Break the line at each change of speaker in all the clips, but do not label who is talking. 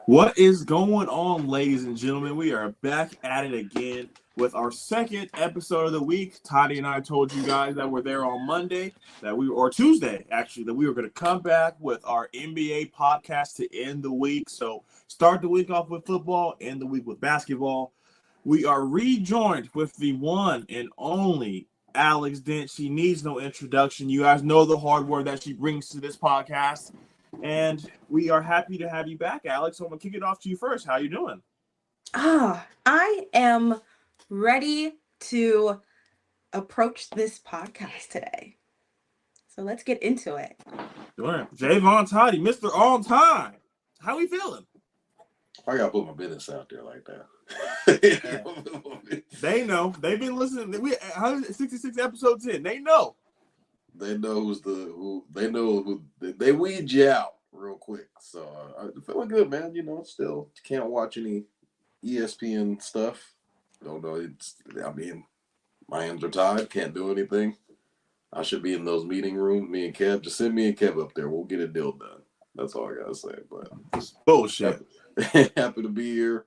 What is going on, ladies and gentlemen? We are back at it again with our second episode of the week. Toddy and I told you guys that we're there on Monday, or Tuesday, actually, that we were going to come back with our NBA podcast to end the week. So start the week off with football, end the week with basketball. We are rejoined with the one and only Alex Dent. She needs no introduction. You guys know the hard work that she brings to this podcast. And we are happy to have you back, Alex. So I'm going to kick it off to you first. How you doing?
I am ready to approach this podcast today. So let's get into it.
Doing it. Jaevon Toddy, Mr. On Time. How we feeling?
I got to put my business out there like that.
They know. They've been listening. We 166 episodes in. They know.
They know they weed you out real quick. So I'm feeling good, man. Still can't watch any ESPN stuff. Don't know. My hands are tied. Can't do anything. I should be in those meeting rooms. Me and Kev. Just send me and Kev up there. We'll get a deal done. That's all I gotta say. But
bullshit.
Happy to be here.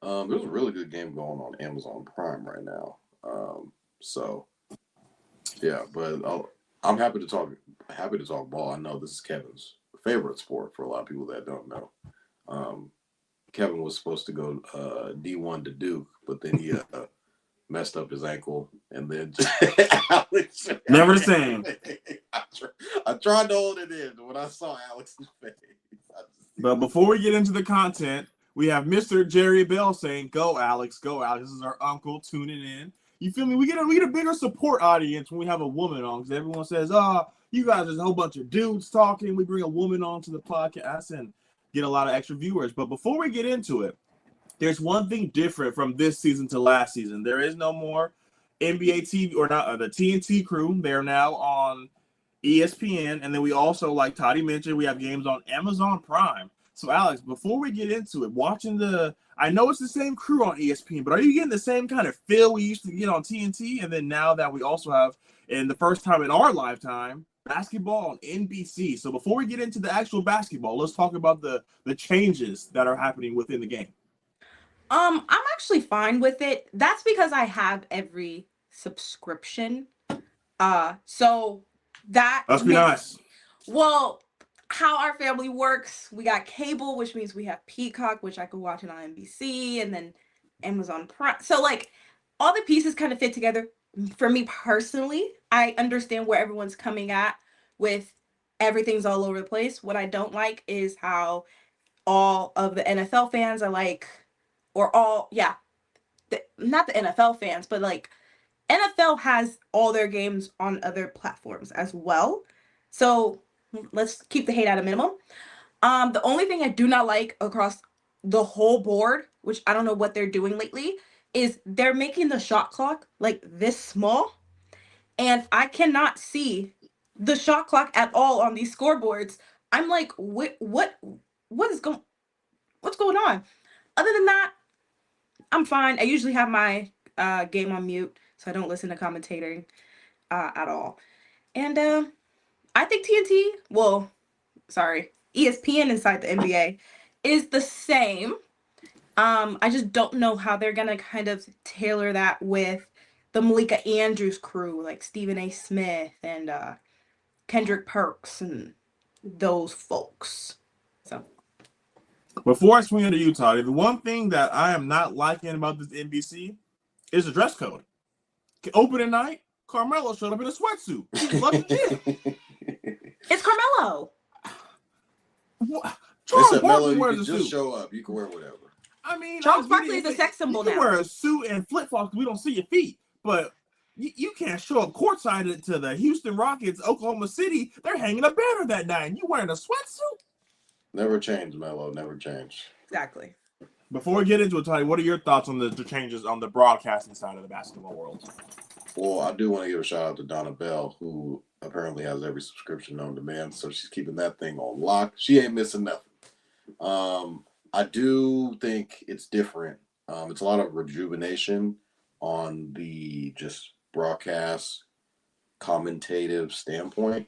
There's a really good game going on Amazon Prime right now. So yeah, but I'm happy to talk ball. I know this is Kevin's favorite sport for a lot of people that don't know. Kevin was supposed to go D1 to Duke, but then he messed up his ankle, and then Alex
never the same.
I tried to hold it in when I saw Alex's face.
But before we get into the content, we have Mr. Jerry Bell saying, "Go Alex, go Alex." This is our uncle tuning in. You feel me? We get a bigger support audience when we have a woman on, because everyone says, you guys are a whole bunch of dudes talking. We bring a woman on to the podcast and get a lot of extra viewers. But before we get into it, there's one thing different from this season to last season. There is no more NBA TV, or not the TNT crew. They're now on ESPN. And then we also, like Toddy mentioned, we have games on Amazon Prime. So, Alex, before we get into it, I know it's the same crew on ESPN, but are you getting the same kind of feel we used to get on TNT? And then now that we also have, in the first time in our lifetime, basketball on NBC. So before we get into the actual basketball, let's talk about the changes that are happening within the game.
I'm actually fine with it. That's because I have every subscription. So that
must be nice.
Well, how our family works, we got cable, which means we have Peacock, which I could watch it on NBC, and then Amazon Prime. So like all the pieces kind of fit together. For me personally, I understand where everyone's coming at with everything's all over the place. What I don't like is how all of the NFL fans are like, not the NFL fans, but like NFL has all their games on other platforms as well. So let's keep the hate at a minimum. The only thing I do not like across the whole board, which I don't know what they're doing lately, is they're making the shot clock like this small, and I cannot see the shot clock at all on these scoreboards. I'm like, what's going on? Other than that, I'm fine. I usually have my game on mute, so I don't listen to commentating at all. And I think ESPN inside the NBA is the same. I just don't know how they're going to kind of tailor that with the Malika Andrews crew, like Stephen A. Smith and Kendrick Perks and those folks. So,
before I swing into Utah, the one thing that I am not liking about this NBC is the dress code. Opening night, Carmelo showed up in a sweatsuit.
It's Carmelo.
Charles Barkley wears a suit. Just show up. You can wear whatever.
I mean,
Charles Barkley is a sex symbol now.
You can wear a suit and flip-flops. We don't see your feet. But you can't show up courtside to the Houston Rockets, Oklahoma City. They're hanging a banner that night. And you wearing a sweatsuit?
Never change, Melo. Never change.
Exactly.
Before we get into it, Tony, what are your thoughts on the changes on the broadcasting side of the basketball world?
Well, I do want to give a shout out to Donna Bell, who apparently has every subscription on demand, so she's keeping that thing on lock. She ain't missing nothing. I do think it's different. It's a lot of rejuvenation on the just broadcast commentative standpoint.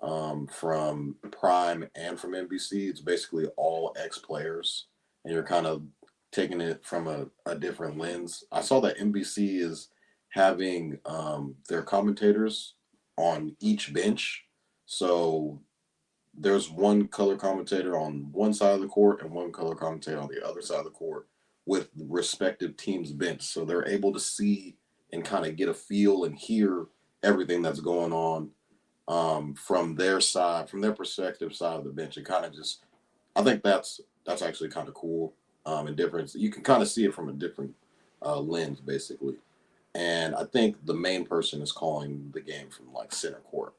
From Prime and from NBC, it's basically all ex-players and you're kind of taking it from a different lens. I saw that NBC is having their commentators on each bench. So there's one color commentator on one side of the court and one color commentator on the other side of the court with respective teams' bench. So they're able to see and kind of get a feel and hear everything that's going on from their side, from their perspective side of the bench. It kind of just, I think that's actually kind of cool and different. You can kind of see it from a different lens, basically. And I think the main person is calling the game from like center court.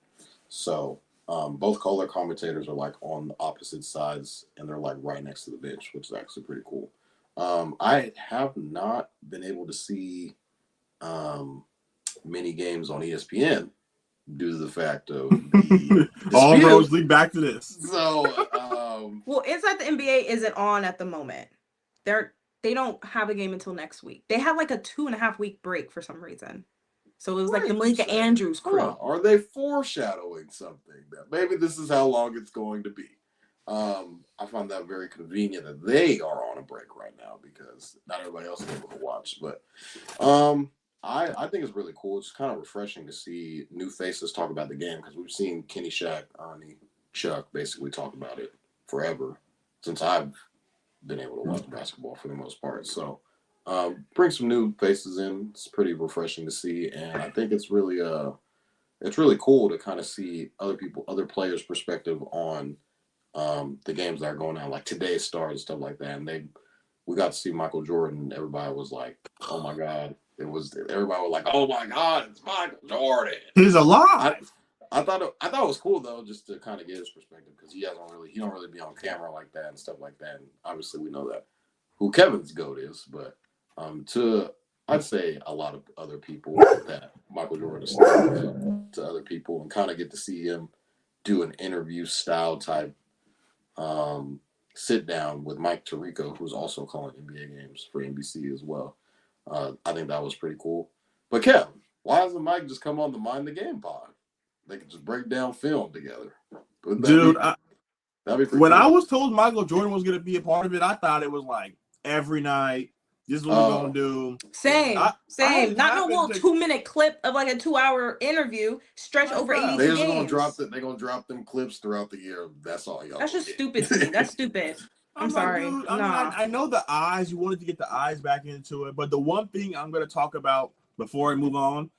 So both color commentators are like on the opposite sides, and they're like right next to the bench, which is actually pretty cool. I have not been able to see many games on ESPN due to the fact of the
all roads lead back to this.
So,
well, Inside the NBA isn't on at the moment. They don't have a game until next week. They had like a 2.5 week break for some reason. So it was like the Malika Andrews crew.
Are they foreshadowing something that maybe this is how long it's going to be? I find that very convenient that they are on a break right now because not everybody else is able to watch. But I think it's really cool. It's kind of refreshing to see new faces talk about the game because we've seen Kenny, Shaq, Ani, Chuck basically talk about it forever since I've been able to watch basketball for the most part. So bring some new faces in. It's pretty refreshing to see, and I think it's really cool to kind of see other players' perspective on the games that are going on, like today's stars and stuff like that. And we got to see Michael Jordan. Everybody was like, "Oh my God!" Everybody was like, "Oh my God, it's Michael Jordan."
He's alive.
I thought it was cool though, just to kind of get his perspective because he don't really be on camera like that and stuff like that. And obviously, we know that who Kevin's GOAT is, but I'd say a lot of other people that Michael Jordan is to other people and kind of get to see him do an interview style type sit down with Mike Tirico, who's also calling NBA games for NBC as well. I think that was pretty cool. But Kev, why doesn't Mike just come on the Mind the Game pod? They could just break down film together.
Dude,
that'd be
when
cool.
I was told Michael Jordan was going to be a part of it, I thought it was like every night. This is what we're going to do.
Same. Not no little 2-minute clip of like a 2-hour interview stretched over 82
They're
games.
They're going to drop them clips throughout the year. That's all y'all.
That's just stupid to me. That's stupid. I'm sorry.
Dude,
nah.
I know the eyes. You wanted to get the eyes back into it. But the one thing I'm going to talk about before I move on,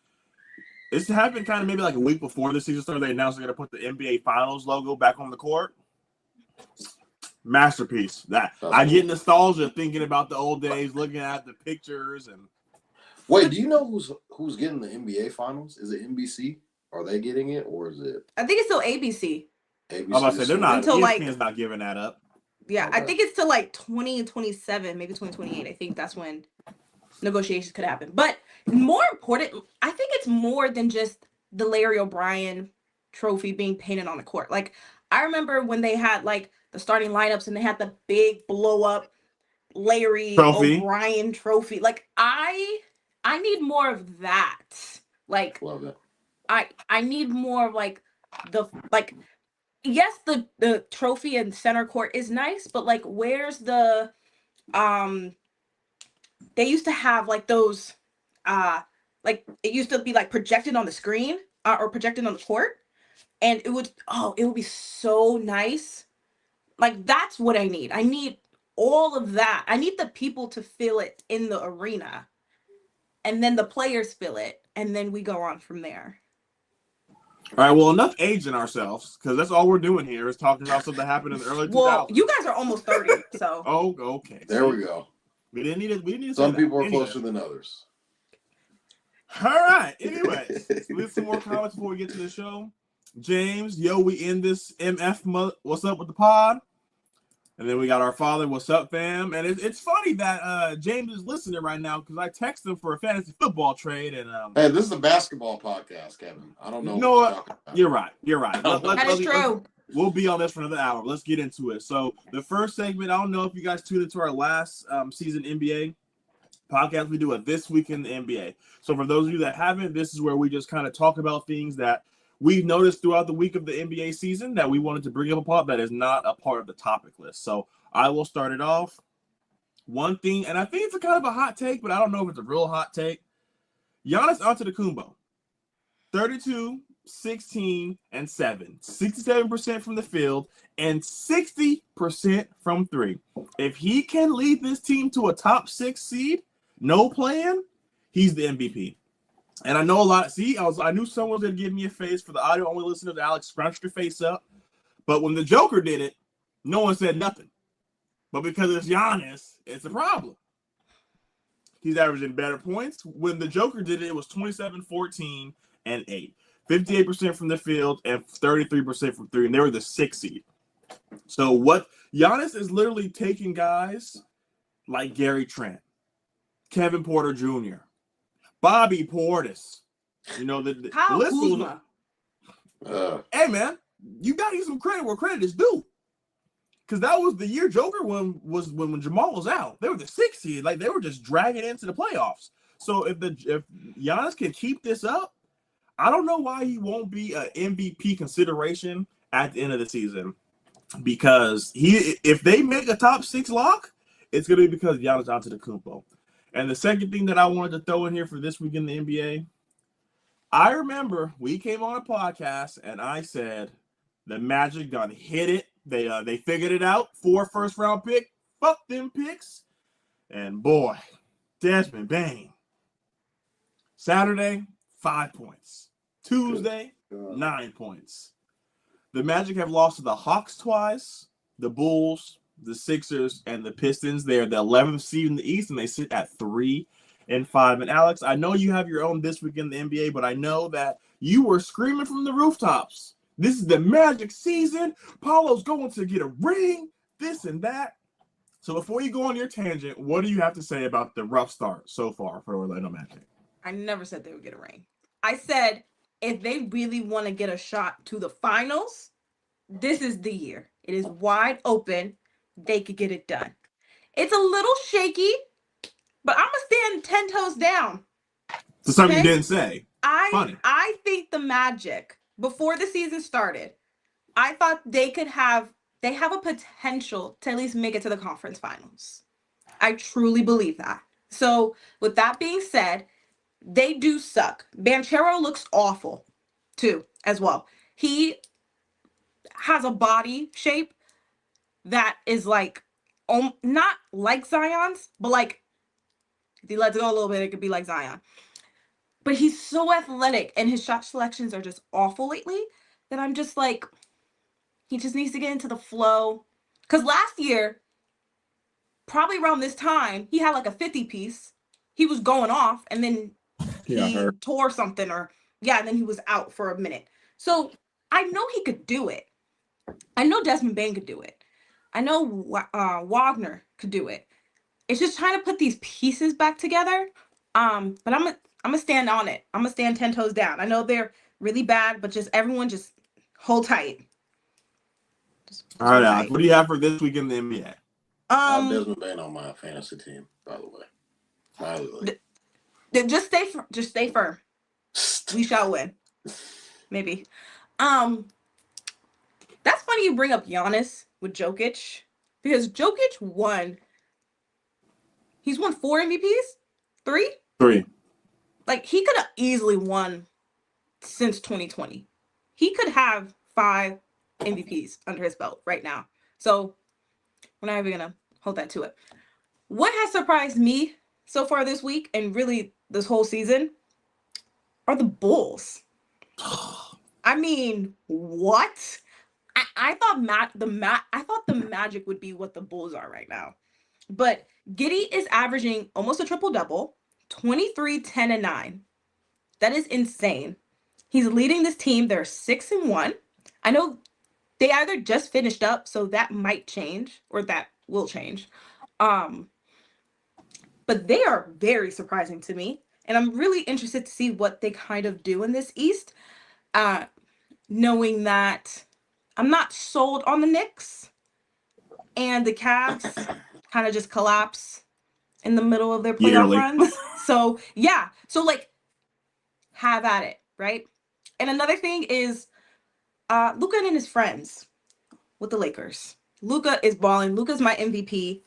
this happened kind of maybe like a week before the season started. They announced they're going to put the NBA Finals logo back on the court. Masterpiece. I get nostalgia thinking about the old days, looking at the pictures and.
Wait, do you know who's getting the NBA Finals? Is it NBC? Are they getting it, or is it?
I think it's still ABC.
I'm about to say they're not.
Until
ESPN's not giving that up.
Yeah, okay. I think it's till like 2027, maybe 2028. I think that's when negotiations could happen. But more important, I think it's more than just the Larry O'Brien trophy being painted on the court. Like I remember when they had like the starting lineups and they had the big blow up Larry O'Brien trophy. Like I need more of that. Like
love it.
I need more of like yes, the trophy in center court is nice, but like where's the they used to have like those like it used to be like projected on the screen or projected on the court, and it would be so nice. Like that's what I need. I need all of that. I need the people to feel it in the arena, and then the players feel it, and then we go on from there.
All right, well, enough aging ourselves, because that's all we're doing here is talking about something that happened in the early 2000s.
Well, you guys are almost 30, so.
Oh, okay.
There we go.
We didn't need it.
Some people are closer than others.
All right. Anyways, we have some more comments before we get to the show. James, we end this MF. What's up with the pod? And then we got our father. What's up, fam? And it's funny that James is listening right now because I texted him for a fantasy football trade. And hey,
this is a basketball podcast, Kevin. I don't know.
What you're right.
That is true.
We'll be on this for another hour. Let's get into it. So the first segment, I don't know if you guys tuned into our last season NBA podcast. We do a This Week in the NBA. So for those of you that haven't, this is where we just kind of talk about things that we've noticed throughout the week of the NBA season that we wanted to bring up a part that is not a part of the topic list. So I will start it off. one thing, and I think it's a kind of a hot take, but I don't know if it's a real hot take. Giannis Antetokounmpo, 32, 16, and 7. 67% from the field and 60% from three. If he can lead this team to a top 6 seed, no plan, he's the MVP. And I know a lot. See, I knew someone was going to give me a face for the audio only listeners. Alex scrunched her face up. But when the Joker did it, no one said nothing. But because it's Giannis, it's a problem. He's averaging better points. When the Joker did it, it was 27, 14, and 8. 58% from the field and 33% from three. And they were the 6th seed. So what Giannis is literally taking guys like Gary Trent, Kevin Porter Jr., Bobby Portis. You know, the list
Kuzma.
Hey, man, you got to give some credit where credit is due. Because that was the year Joker when Jamal was out. They were the 6th seed. Like, they were just dragging into the playoffs. So if Giannis can keep this up, I don't know why he won't be an MVP consideration at the end of the season. Because if they make a top 6 lock, it's going to be because Giannis Antetokounmpo. And the second thing that I wanted to throw in here for this week in the NBA, I remember we came on a podcast and I said the Magic done hit it. They figured it out. 4 first-round pick. Fuck them picks. And boy, Desmond Bane. Saturday, 5 points. Tuesday, 9 points. The Magic have lost to the Hawks twice, the Bulls, the Sixers, and the Pistons. They're the 11th seed in the East, and they sit at 3-5. And Alex, I know you have your own this week in the NBA, but I know that you were screaming from the rooftops. This is the Magic season. Paulo's going to get a ring, this and that. So before you go on your tangent, what do you have to say about the rough start so far for Orlando Magic?
I never said they would get a ring. I said if they really want to get a shot to the finals, this is the year. It is wide open. They could get it done. It's a little shaky, but I'm going to stand 10 toes down.
So something you didn't say.
I think the Magic, before the season started, I thought they have a potential to at least make it to the conference finals. I truly believe that. So with that being said, they do suck. Banchero looks awful too, as well. He has a body shape that is like, not like Zion's, but like, if he lets go a little bit, it could be like Zion. But he's so athletic and his shot selections are just awful lately that I'm just like, he just needs to get into the flow. Because last year, probably around this time, he had like a 50 piece. He was going off and then he tore something and then he was out for a minute. So I know he could do it. I know Desmond Bane could do it. I know Wagner could do it. It's just trying to put these pieces back together. But I'm gonna stand on it. I'm gonna stand 10 toes down. I know they're really bad, but everyone hold tight.
All right, Alex, what do you have for this week in the NBA?
I have Desmond Bane on my fantasy team, by the way.
Just stay firm. We shall win. Maybe. That's funny you bring up Giannis with Jokic, because Jokic won. He's won 4 MVPs? 3?
3.
Like, he could have easily won since 2020. He could have 5 MVPs under his belt right now. So we're not even going to hold that to it. What has surprised me so far this week and really this whole season are the Bulls. I mean, what? I thought the Magic would be what the Bulls are right now. But Giddey is averaging almost a triple-double, 23, 10, and 9. That is insane. He's leading this team. They're 6-1. I know they either just finished up, so that might change, or that will change. But they are very surprising to me. And I'm really interested to see what they kind of do in this East, knowing that I'm not sold on the Knicks, and the Cavs kind of just collapse in the middle of their playoff runs. So, yeah. So, like, have at it, right? And another thing is Luka and his friends with the Lakers. Luka is balling. Luka's my MVP.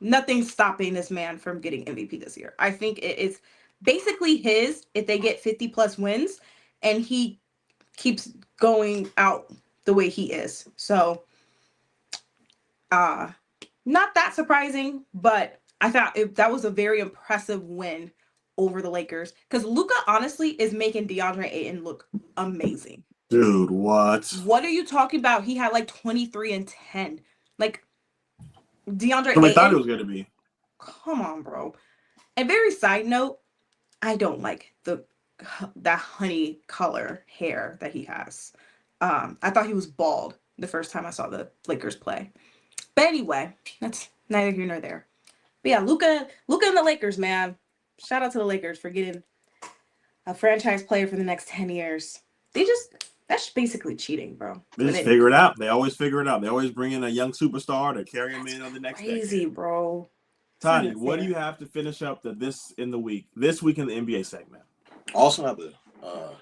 nothing's stopping this man from getting MVP this year. I think it is basically his if they get 50 plus wins and he keeps going out the way he is. So not that surprising, but I thought that was a very impressive win over the Lakers because Luka honestly is making DeAndre Ayton look amazing.
Dude, what?
What are you talking about? He had like 23 and 10. Like DeAndre
I
Ayton.
thought it was going to be.
Come on, bro. And very side note, I don't like that honey color hair that he has. I thought he was bald the first time I saw the Lakers play. But anyway, that's neither here nor there. But yeah, Luka and the Lakers, man. Shout out to the Lakers for getting a franchise player for the next 10 years. That's basically cheating, bro.
They just figure it out. They always figure it out. They always bring in a young superstar to carry him in on the next
crazy,
decade.
Bro.
Tiny, what do you have to finish up this week in the NBA segment?
Also have the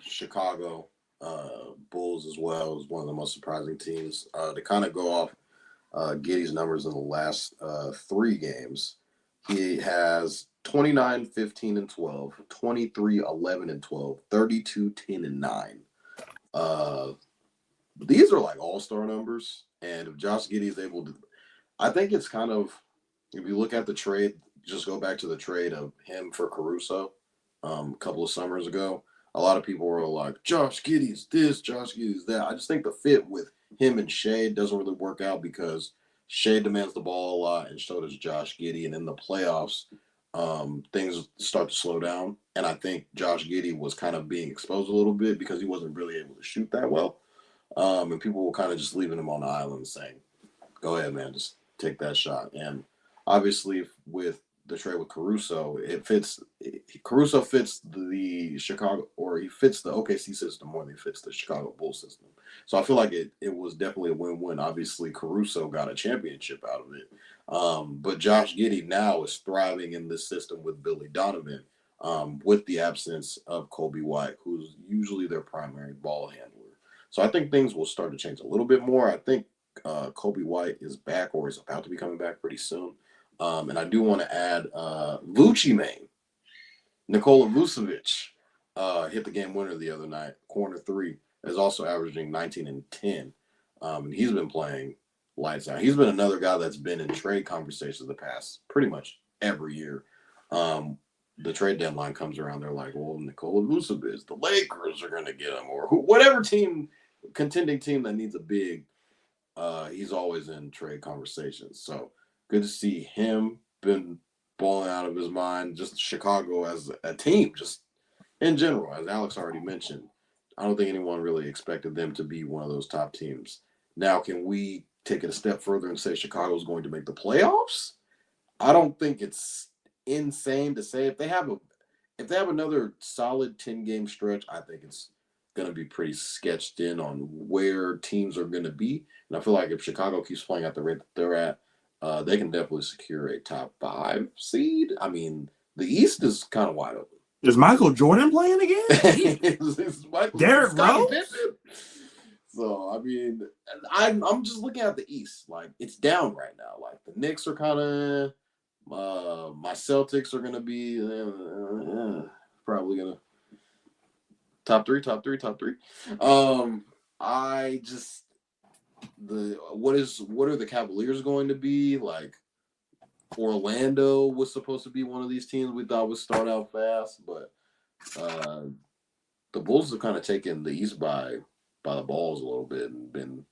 Chicago Bulls as well as one of the most surprising teams. To kind of go off Giddey's numbers in the last 3 games, he has 29, 15, and 12, 23, 11, and 12, 32, 10, and 9. These are like all-star numbers, and if Josh Giddey is able to, I think it's kind of, if you look at the trade, just go back to the trade of him for Caruso a couple of summers ago. A lot of people were like, Josh Giddey's this, Josh Giddey's that. I just think the fit with him and Shea doesn't really work out because Shea demands the ball a lot, and so does Josh Giddey. And in the playoffs, things start to slow down. And I think Josh Giddey was kind of being exposed a little bit because he wasn't really able to shoot that well. And people were kind of just leaving him on the island saying, go ahead, man, just take that shot. And obviously with the trade with Caruso, Caruso fits the Chicago, or he fits the OKC system more than he fits the Chicago Bulls system. So I feel like it was definitely a win-win. Obviously, Caruso got a championship out of it. But Josh Giddey now is thriving in this system with Billy Donovan, with the absence of Kobe White, who's usually their primary ball handler. So I think things will start to change a little bit more. I think Kobe White is back, or is about to be coming back pretty soon. And I do want to add Vucci Mane, Nikola Vucevic, hit the game winner the other night, corner 3, is also averaging 19 and 10. And he's been playing lights out. He's been another guy that's been in trade conversations the past pretty much every year. The trade deadline comes around, they're like, well, Nikola Vucevic, the Lakers are going to get him, or whatever contending team that needs a big, he's always in trade conversations. So good to see him been balling out of his mind. Just Chicago as a team, just in general, as Alex already mentioned. I don't think anyone really expected them to be one of those top teams. Now, can we take it a step further and say Chicago's going to make the playoffs? I don't think it's insane to say if they have another solid 10-game stretch, I think it's going to be pretty sketched in on where teams are going to be. And I feel like if Chicago keeps playing at the rate that they're at, they can definitely secure a top 5 seed. I mean, the East is kind of wide open.
Is Michael Jordan playing again?
It's
Derrick Rose?
So, I mean, I'm just looking at the East. Like, it's down right now. Like, the Knicks are kind of my Celtics are going to be probably going to top three. What are the Cavaliers going to be? Like, Orlando was supposed to be one of these teams we thought would start out fast, but the Bulls have kind of taken the East by the balls a little bit and been,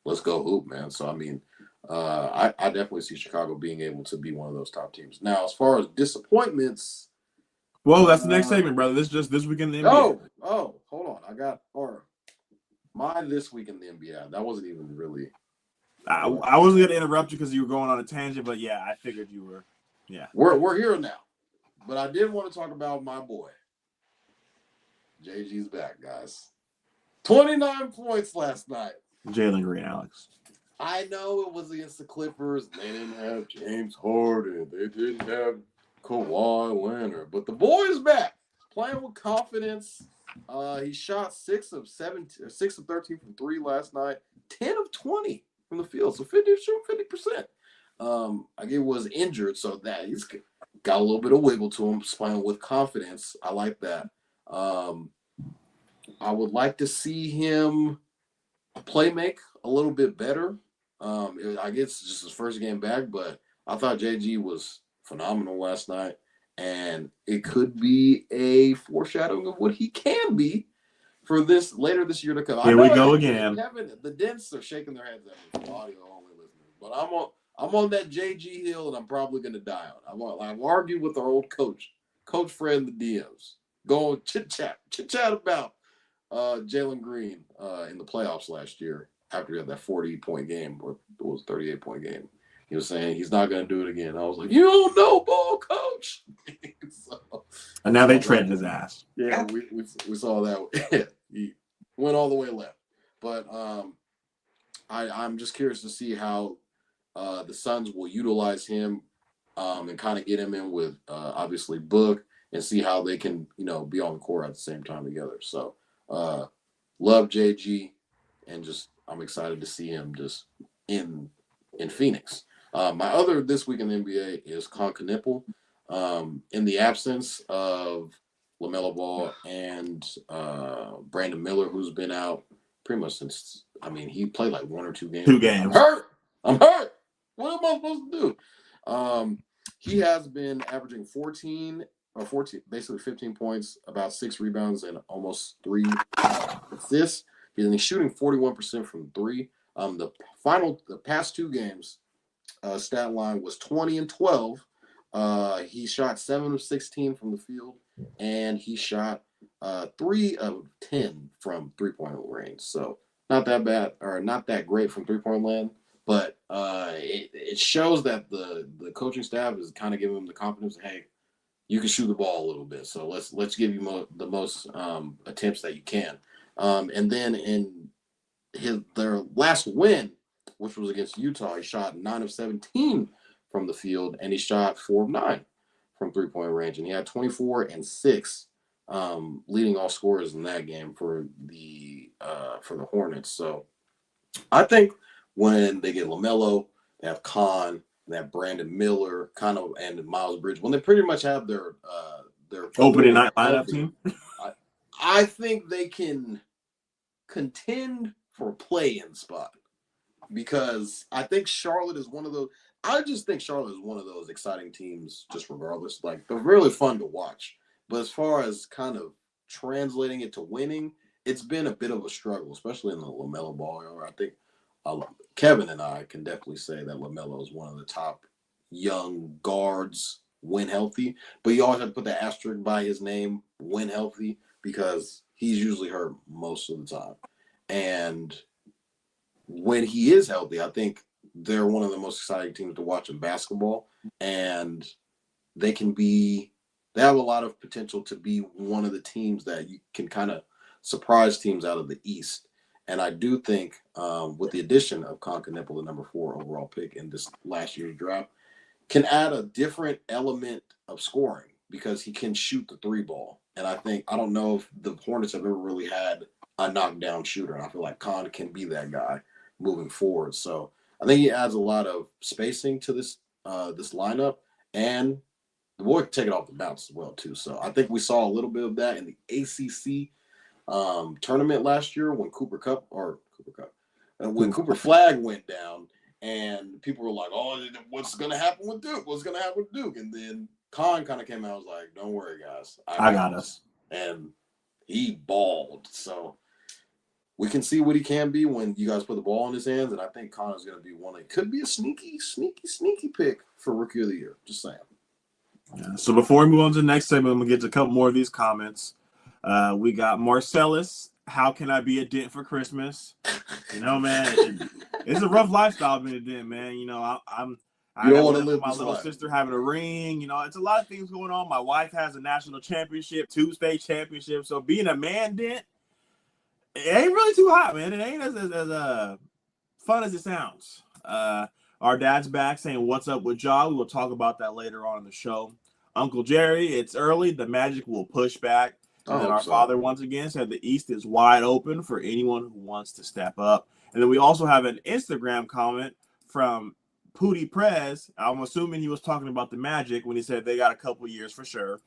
let's go hoop, man. So, I mean, I definitely see Chicago being able to be one of those top teams. Now, as far as disappointments.
Well, that's the next segment, brother. This is just this week in the NBA.
Oh, hold on. My this week in the NBA. That wasn't even really.
I wasn't going to interrupt you because you were going on a tangent, but yeah, I figured you were. Yeah.
We're here now. But I did want to talk about my boy. JG's back, guys. 29 points last night.
Jalen Green, Alex.
I know it was against the Clippers. They didn't have James Harden. They didn't have Kawhi Leonard. But the boy's back. Playing with confidence. He shot 6 of 13 from 3 last night. 10 of 20 from the field. So 50%. was injured, so that he's got a little bit of wiggle to him, playing with confidence. I like that. I would like to see him play make a little bit better. I guess it's just his first game back, but I thought JG was phenomenal last night, and it could be a foreshadowing of what he can be for this later this year to come.
Here we go again.
Kevin, the Dents are shaking their heads at me for audio only listeners, but I'm on that JG hill, and I'm probably going to die on. I've argued with our old coach Fred in the DMs, going chit chat about Jalen Green in the playoffs last year after he had that 40-point game, or it was 38-point game. He was saying he's not going to do it again. I was like, you don't know ball, coach.
And now they tread his ass.
Yeah, we saw that. He went all the way left. But I'm just curious to see how the Suns will utilize him and kind of get him in with obviously Book and see how they can, be on the court at the same time together. So love JG, and just I'm excited to see him just in Phoenix. My other this week in the NBA is Knippel. In the absence of LaMelo Ball and Brandon Miller, who's been out pretty much since, he played like 1 or 2 games.
2 games.
I'm hurt. What am I supposed to do? He has been averaging 14, basically 15 points, about 6 rebounds, and almost 3 assists. He's shooting 41% from 3. The past 2 games, stat line was 20 and 12. He shot 7 of 16 from the field, and he shot 3 of 10 from 3-point range. So not that bad, or not that great from 3-point land, but it shows that the coaching staff is kind of giving him the confidence. Hey, you can shoot the ball a little bit, so let's give you the most attempts that you can. And then in their last win, which was against Utah, he shot 9 of 17 from the field, and he shot 4 of 9 from 3-point range, and he had 24 and 6, leading all scorers in that game for the Hornets. So I think when they get LaMelo, they have they have Brandon Miller, and Miles Bridges, when they pretty much have their
opening night lineup team,
I think they can contend for a play-in spot, because I think Charlotte is one of those. I just think Charlotte is one of those exciting teams, just regardless. Like, they're really fun to watch. But as far as kind of translating it to winning, it's been a bit of a struggle, especially in the LaMelo Ball era. I think Kevin and I can definitely say that LaMelo is one of the top young guards when healthy. But you always have to put the asterisk by his name, when healthy, because he's usually hurt most of the time. And when he is healthy, I think they're one of the most exciting teams to watch in basketball, and they have a lot of potential to be one of the teams that you can kind of surprise teams out of the East. And I do think with the addition of Knippel, the number 4 overall pick in this last year's draft, can add a different element of scoring, because he can shoot the 3 ball. And I don't know if the Hornets have ever really had a knockdown shooter, and I feel like Khan can be that guy moving forward. So I think he adds a lot of spacing to this lineup, and the boy can take it off the bounce as well too. So I think we saw a little bit of that in the ACC tournament last year when Cooper Flag went down, and people were like, "Oh, what's going to happen with Duke? What's going to happen with Duke?" And then Khan kind of came out and was like, "Don't worry, guys,
I got us," and
he balled. So we can see what he can be when you guys put the ball in his hands, and I think Connor's going to be one that could be a sneaky pick for Rookie of the Year. Just saying.
Yeah. So before we move on to the next segment, I'm going to get to a couple more of these comments. We got Marcellus. How can I be a Dent for Christmas? Man, it's a rough lifestyle being a Dent, man. I don't want to live my little sister having a ring. It's a lot of things going on. My wife has a national championship, 2 state championships. So being a man Dent, it ain't really too hot, man. It ain't as fun as it sounds. Our dad's back saying, "What's up with Ja?" We will talk about that later on in the show. Uncle Jerry, it's early. The Magic will push back. And then our father once again said the East is wide open for anyone who wants to step up. And then we also have an Instagram comment from Pootie Prez, I'm assuming he was talking about the Magic when he said they got a couple years for sure.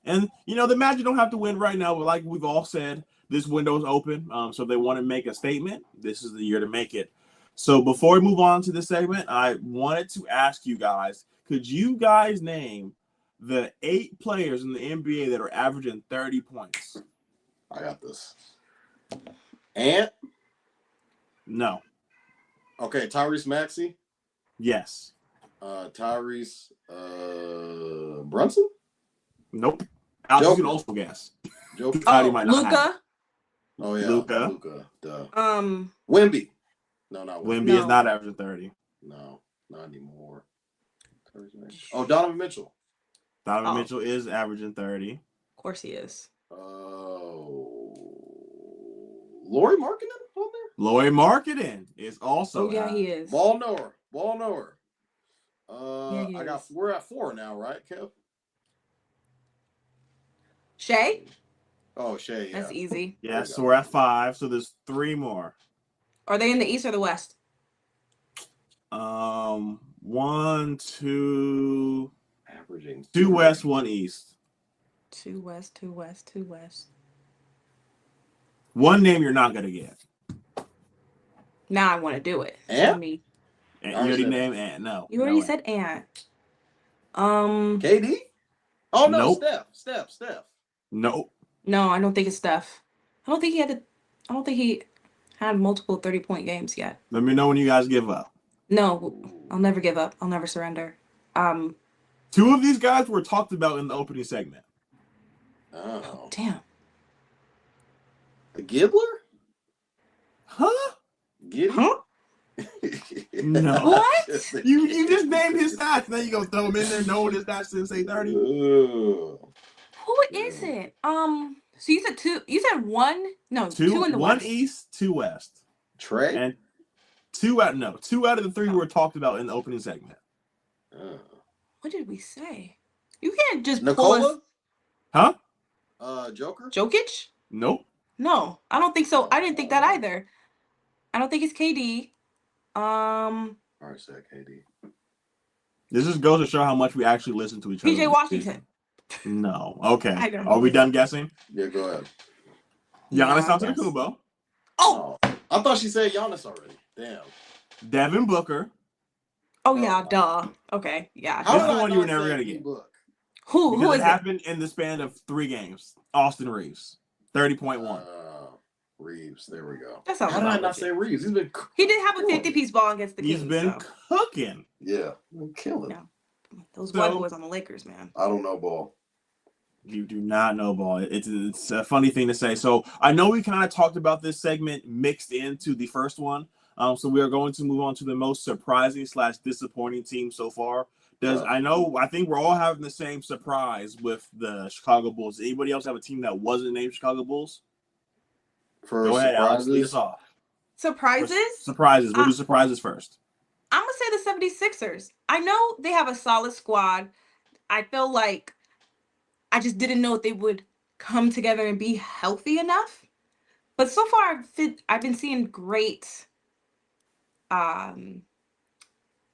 And, the Magic don't have to win right now, but like we've all said, this window is open. So if they want to make a statement, this is the year to make it. So before we move on to this segment, I wanted to ask you guys, could you guys name the 8 players in the NBA that are averaging 30 points?
I got this. Ant?
No.
Okay, Tyrese Maxey?
Yes.
Tyrese Brunson?
Nope. Alex, you can also guess.
Joker.
Luka.
Oh yeah,
Luka.
Duh.
Wemby
Wemby. No, not Wemby.
is not averaging 30.
No, not anymore. Oh, Donovan Mitchell.
Donovan Mitchell is averaging 30.
Of course he is.
Lauri Markkanen on there?
Lauri Markkanen is also.
Oh yeah, he is.
Ball knower.
Yeah,
we're at 4 now, right, Kev?
Shea?
Oh, Shea, yeah.
That's easy.
Yeah, so we're at 5. So there's 3 more.
Are they in the East or the West?
1, 2,
Averaging
2 West, 1 East.
2 West.
One name you're not gonna get.
Now I want to do it.
Ant?
And you already named Ant. No.
You already said Ant.
KD? Oh no,
Nope.
Steph.
Nope.
No, I don't think it's Steph. I don't think he had multiple 30-point games yet.
Let me know when you guys give up.
No, I'll never give up. I'll never surrender.
2 of these guys were talked about in the opening segment.
Oh.
Damn.
The Gibbler?
Huh?
Giddy?
Huh?
No.
What?
You just named his stats. Now you gonna throw him in there knowing his stats didn't say 30?
Who is it? So you said 2. You said 1. No, 2 in the
1
West.
East, 2 West.
Trey?
And 2 out of the 3 were talked about in the opening segment.
What did we say? You can't just
Nikola?
pull us.
Huh?
Joker?
Jokic?
Nope.
No, I don't think so. I didn't think that either. I don't think it's KD.
I said KD.
This just goes to show how much we actually listen to each other.
PJ Washington.
No. Okay.
I don't know.
Are we done guessing?
Yeah, go ahead.
Giannis
Yeah,
Antetokounmpo.
Oh,
I thought she said Giannis already. Damn.
Devin Booker.
oh yeah, duh. Okay, yeah.
How
This
did
is the
I
one you were
not
never
say
gonna get.
D-Book?
Who
Because
is
it
it?
happened in the span of 3 games. Austin Reeves. 30.1.
Reeves. There we go.
That sounds
How did I
about
not
legit.
say Reeves? He's been
He did have a 50-piece ball against the Kings.
He's been
so.
cooking.
Yeah, been killing.
Yeah. Those
So-
white boys on the Lakers, man.
I don't know ball.
You do not know ball. It's a funny thing to say. So I know we kind of talked about this segment mixed into the first one. So we are going to move on to the most surprising / disappointing team so far. I think we're all having the same surprise with the Chicago Bulls. Anybody else have a team that wasn't named Chicago Bulls? Go ahead, Alex. Lead us off.
Surprises?
Surprises. We'll do surprises first.
I'm going to say the 76ers. I know they have a solid squad. I feel like I just didn't know if they would come together and be healthy enough. But so far, I've been seeing great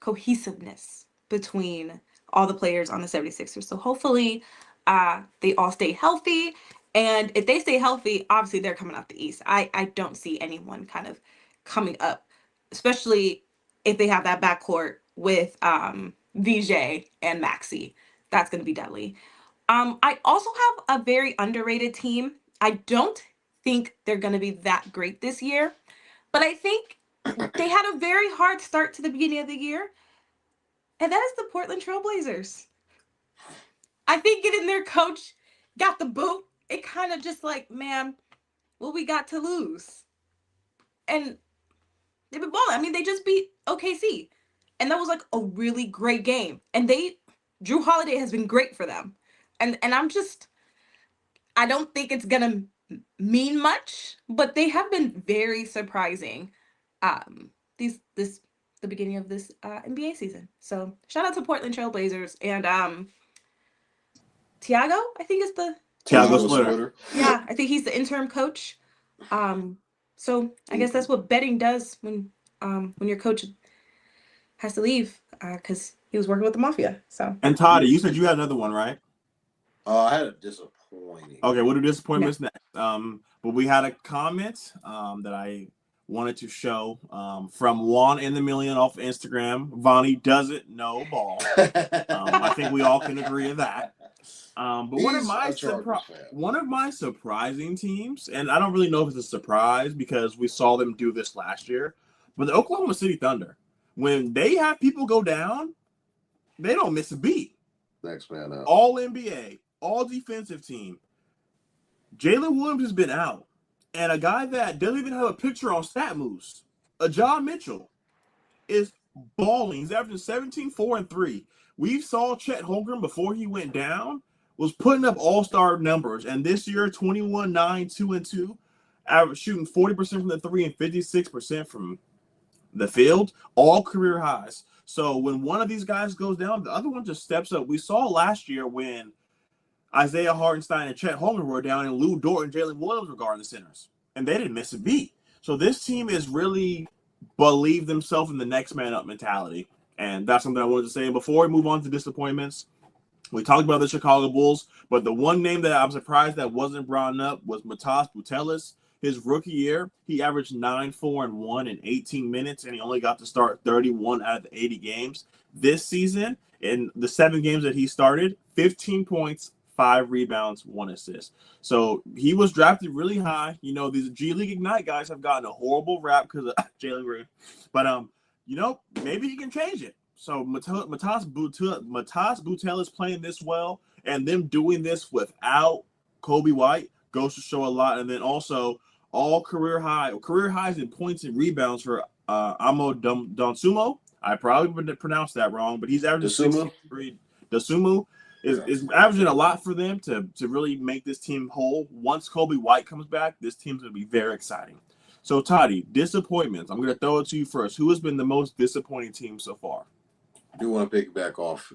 cohesiveness between all the players on the 76ers. So hopefully they all stay healthy. And if they stay healthy, obviously they're coming out the East. I don't see anyone kind of coming up, especially if they have that backcourt with VJ and Maxey. That's going to be deadly. I also have a very underrated team. I don't think they're going to be that great this year, but I think they had a very hard start to the beginning of the year, and that is the Portland Trail Blazers. I think getting their coach got the boot. It kind of just like, man, what we got to lose? And they've been balling. I mean, they just beat OKC, and that was like a really great game. And Drew Holiday has been great for them. And I don't think it's gonna mean much, but they have been very surprising. The beginning of this NBA season. So shout out to Portland Trail Blazers and Tiago. I think is the
Tiago Splitter.
Yeah, I think he's the interim coach. So I guess that's what betting does when your coach has to leave because he was working with the mafia. So.
And Toddy, you said you had another one, right?
I had a disappointing.
Okay, we'll do disappointments next. But we had a comment that I wanted to show from Juan in the Million off Instagram. Vonnie doesn't know ball. I think we all can agree with that. But one of my surprising teams, and I don't really know if it's a surprise because we saw them do this last year, but the Oklahoma City Thunder, when they have people go down, they don't miss a beat.
Next man up.
All NBA, all defensive team. Jalen Williams has been out. And a guy that doesn't even have a picture on StatMoose, Ja Mitchell, is balling. He's averaging 17, 4, and 3. We saw Chet Holmgren before he went down was putting up all-star numbers. And this year, 21, 9, 2, and 2, shooting 40% from the 3 and 56% from the field, all career highs. So when one of these guys goes down, the other one just steps up. We saw last year when Isaiah Hartenstein and Chet Holmgren were down, and Lou Dort and Jalen Williams were guarding the centers, and they didn't miss a beat. So this team is really believe themselves in the next man up mentality, and that's something I wanted to say. And before we move on to disappointments, we talked about the Chicago Bulls, but the one name that I'm surprised that wasn't brought up was Matas Butelis. His rookie year, he averaged 9, 4, and 1 in 18 minutes, and he only got to start 31 out of the 80 games. This season, in the 7 games that he started, 15 points, 5 rebounds, 1 assist. So he was drafted really high. You know, these G League Ignite guys have gotten a horrible rap because of Jalen Green. But, you know, maybe he can change it. So Matas Butel is playing this well, and them doing this without Kobe White goes to show a lot. And then also all career highs in points and rebounds for Amo Donsumo. I probably pronounced that wrong, but he's averaging 63. Dosumu is averaging a lot for them to really make this team whole. Once Kobe White comes back, this team's going to be very exciting. So, Toddy, disappointments. I'm going to throw it to you first. Who has been the most disappointing team so far?
I do want to piggyback off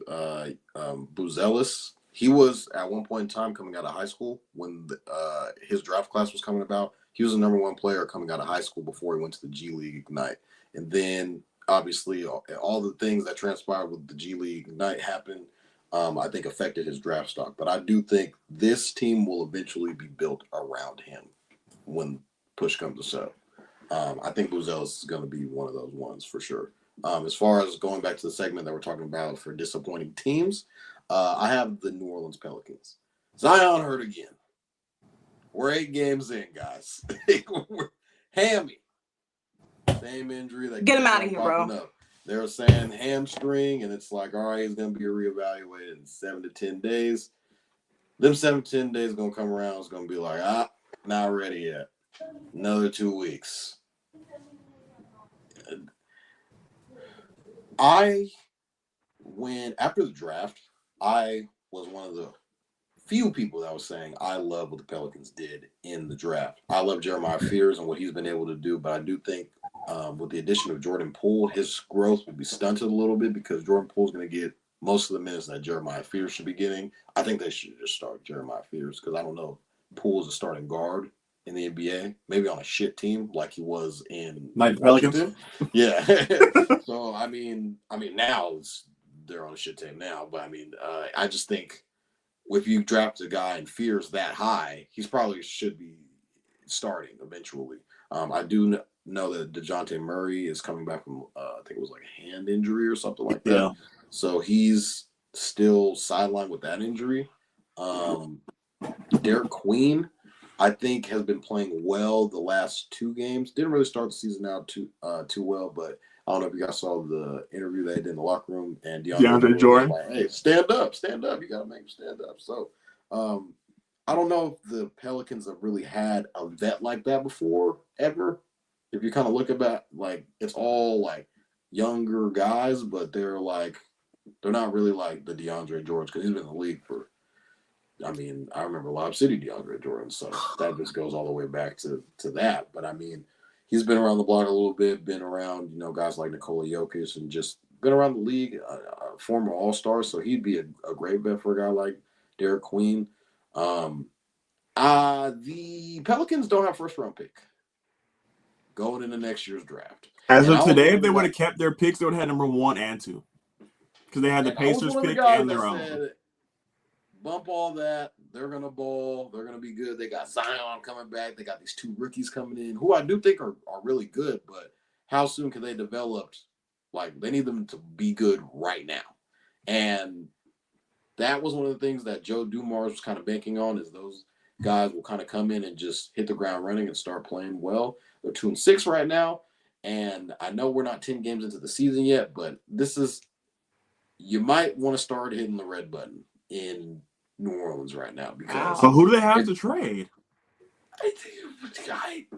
Buzelis. He was, at one point in time, coming out of high school when his draft class was coming about. He was the number 1 player coming out of high school before he went to the G League Ignite. And then, obviously, all the things that transpired with the G League Ignite happened, I think affected his draft stock. But I do think this team will eventually be built around him when push comes to shove. I think Buzelis is going to be one of those ones for sure. As far as going back to the segment that we're talking about for disappointing teams, I have the New Orleans Pelicans. Zion hurt again. We're 8 games in, guys. Hammy. Same injury. That
get him out of here, bro.
Up. They were saying hamstring, and it's like, all right, he's going to be reevaluated in 7 to 10 days. Them 7 to 10 days going to come around. It's going to be like, not ready yet. Another 2 weeks. After the draft, I was one of the few people that was saying I love what the Pelicans did in the draft. I love Jeremiah Fears and what he's been able to do, but I do think with the addition of Jordan Poole, his growth will be stunted a little bit because Jordan Poole's going to get most of the minutes that Jeremiah Fears should be getting. I think they should just start Jeremiah Fears because I don't know if Poole's a starting guard in the NBA, maybe on a shit team like he was in
Pelicans.
Yeah. So I mean now they're on a shit team now, but I just think if you draft a guy and Fears that high, he's probably should be starting eventually. I do know that DeJounte Murray is coming back from I think it was like a hand injury or something like that.
Yeah.
So he's still sidelined with that injury. Derek Queen, I think, has been playing well the last 2 games. Didn't really start the season out too well, but I don't know if you guys saw the interview they did in the locker room. And DeAndre Jordan was like, hey, stand up. You got to make him stand up. So I don't know if the Pelicans have really had a vet like that before, ever. If you kind of look at like, it's all like younger guys, but they're not really like the DeAndre Jordan because he's been in the league for, I remember Lob City DeAndre Jordan, so that just goes all the way back to that. But he's been around the block a little bit, been around, guys like Nikola Jokic and just been around the league, a former All-Star, so he'd be a great bet for a guy like Derek Queen. The Pelicans don't have first-round pick. going into next year's draft.
As
And
of
I was
today,
one
if
of
they
the
would
guys-
have kept their picks, they would have had number 1 and 2. Because they had the
and I was
Pacers
one of the
pick
guys
and
that
their own.
said, bump all that. They're going to ball. They're going to be good. They got Zion coming back. They got these 2 rookies coming in who I do think are really good, but how soon can they develop? Like, they need them to be good right now. And that was one of the things that Joe Dumars was kind of banking on, is those guys will kind of come in and just hit the ground running and start playing well. They're 2-6 right now. And I know we're not 10 games into the season yet, but this is, you might want to start hitting the red button in New Orleans right now, because
So who do they have to trade?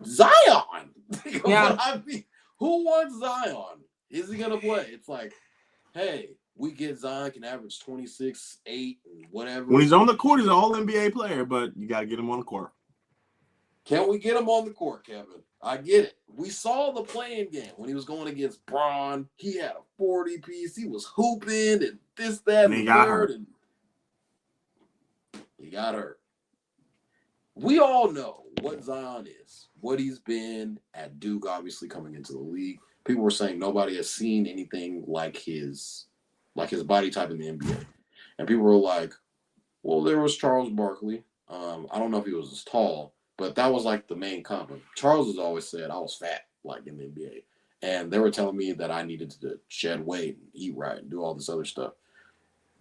Zion.
Yeah.
But I mean, who wants Zion? Is he gonna play? It's like, hey, we get Zion can average 26, 8, and whatever.
When he's on the court, he's an all-NBA player, but you got to get him on the court.
Can we get him on the court, Kevin? I get it. We saw the playing game when he was going against Braun. He had a 40-piece. He was hooping and this, that, and
he
the
got
third.
hurt.
And he got hurt. We all know what Zion is, what he's been at Duke, obviously coming into the league. People were saying nobody has seen anything like his body type in the NBA. And people were like, well, there was Charles Barkley. I don't know if he was as tall, but that was like the main comment. Charles has always said I was fat, like in the NBA. And they were telling me that I needed to shed weight and eat right and do all this other stuff.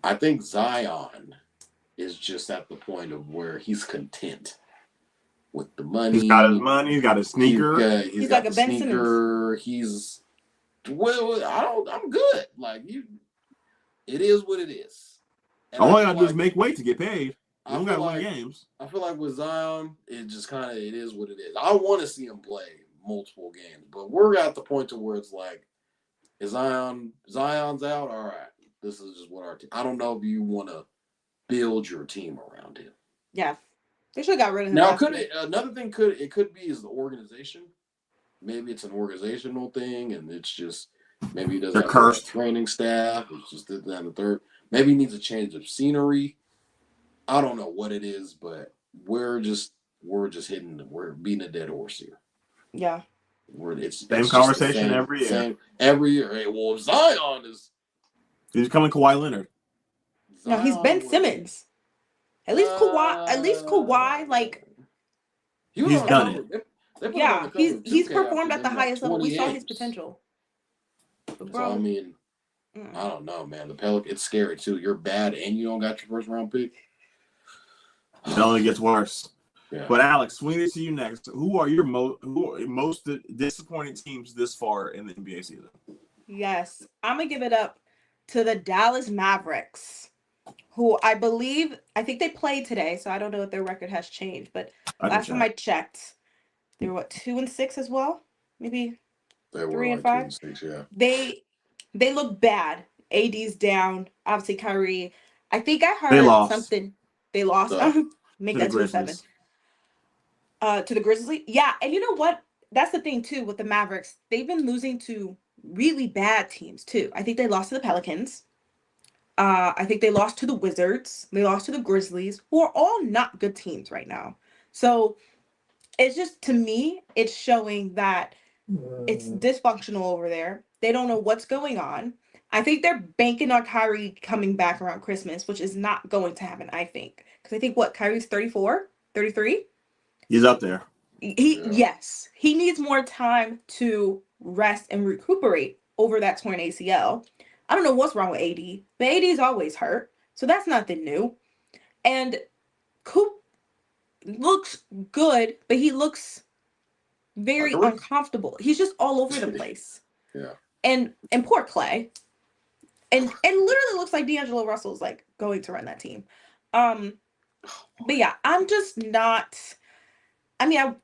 I think Zion is just at the point of where he's content with the money.
He's got his money. He's got his sneaker.
He's
got
like a
the
Ben
sneaker.
Simmons.
I'm good. Like, it is what it is. And
All
I
I
feel
got to do is
like-
make weight to get paid. You
I
don't
feel
got to win
like-
games.
I feel like with Zion, it just kind of, it is what it is. I want to see him play multiple games, but we're at the point to where it's like, is Zion's out? All right, this is just what our team. I don't know if you want to build your team around him.
Yeah. They should have got rid of him.
Now,
last year.
another thing could be is the organization. Maybe it's an organizational thing, and it's just maybe he doesn't
They're
have
cursed.
a training staff. It's just this, that, and the third. Maybe he needs a change of scenery. I don't know what it is, but we're beating a dead horse here.
Yeah.
Same conversation every year.
Every year. Hey, well, Zion is.
He's becoming Kawhi Leonard.
No, he's Ben Simmons. At least Kawhi, like,
He's done it.
They put him on
yeah,
the cover
he's
of 2K
performed
after
at the
them,
highest level. We
20
saw his
games.
potential. But
So,
bro,
I mean, I don't know, man. The Pelicans, it's scary too. You're bad and you don't got your first round pick.
It only gets worse.
Yeah.
But Alex, swing it to you next. Who are your most disappointing teams this far in the NBA season?
yes, I'm gonna give it up to the Dallas Mavericks, who I think they played today, so I don't know if their record has changed. But last time I checked, they were 2-6 as well, maybe
They were
3 and
like
5.
2 and 6, yeah.
They look bad. AD's down. Obviously, Kyrie. I think I heard
They lost.
something. They lost. Make that 2-7. To the Grizzlies. Yeah, and you know what? That's the thing too with the Mavericks. They've been losing to really bad teams too. I think they lost to the Pelicans. I think they lost to the Wizards. They lost to the Grizzlies, who are all not good teams right now. So it's just, to me, it's showing that it's dysfunctional over there. They don't know what's going on. I think they're banking on Kyrie coming back around Christmas, which is not going to happen, I think. Because I think, Kyrie's 34, 33?
He's up there.
Yes. He needs more time to rest and recuperate over that torn ACL. I don't know what's wrong with AD, but AD is always hurt. So that's nothing new. And Coop looks good, but he looks very uncomfortable. He's just all over the place.
Yeah.
And poor Clay. And literally looks like D'Angelo Russell's like going to run that team. But yeah, I'm just not. I mean,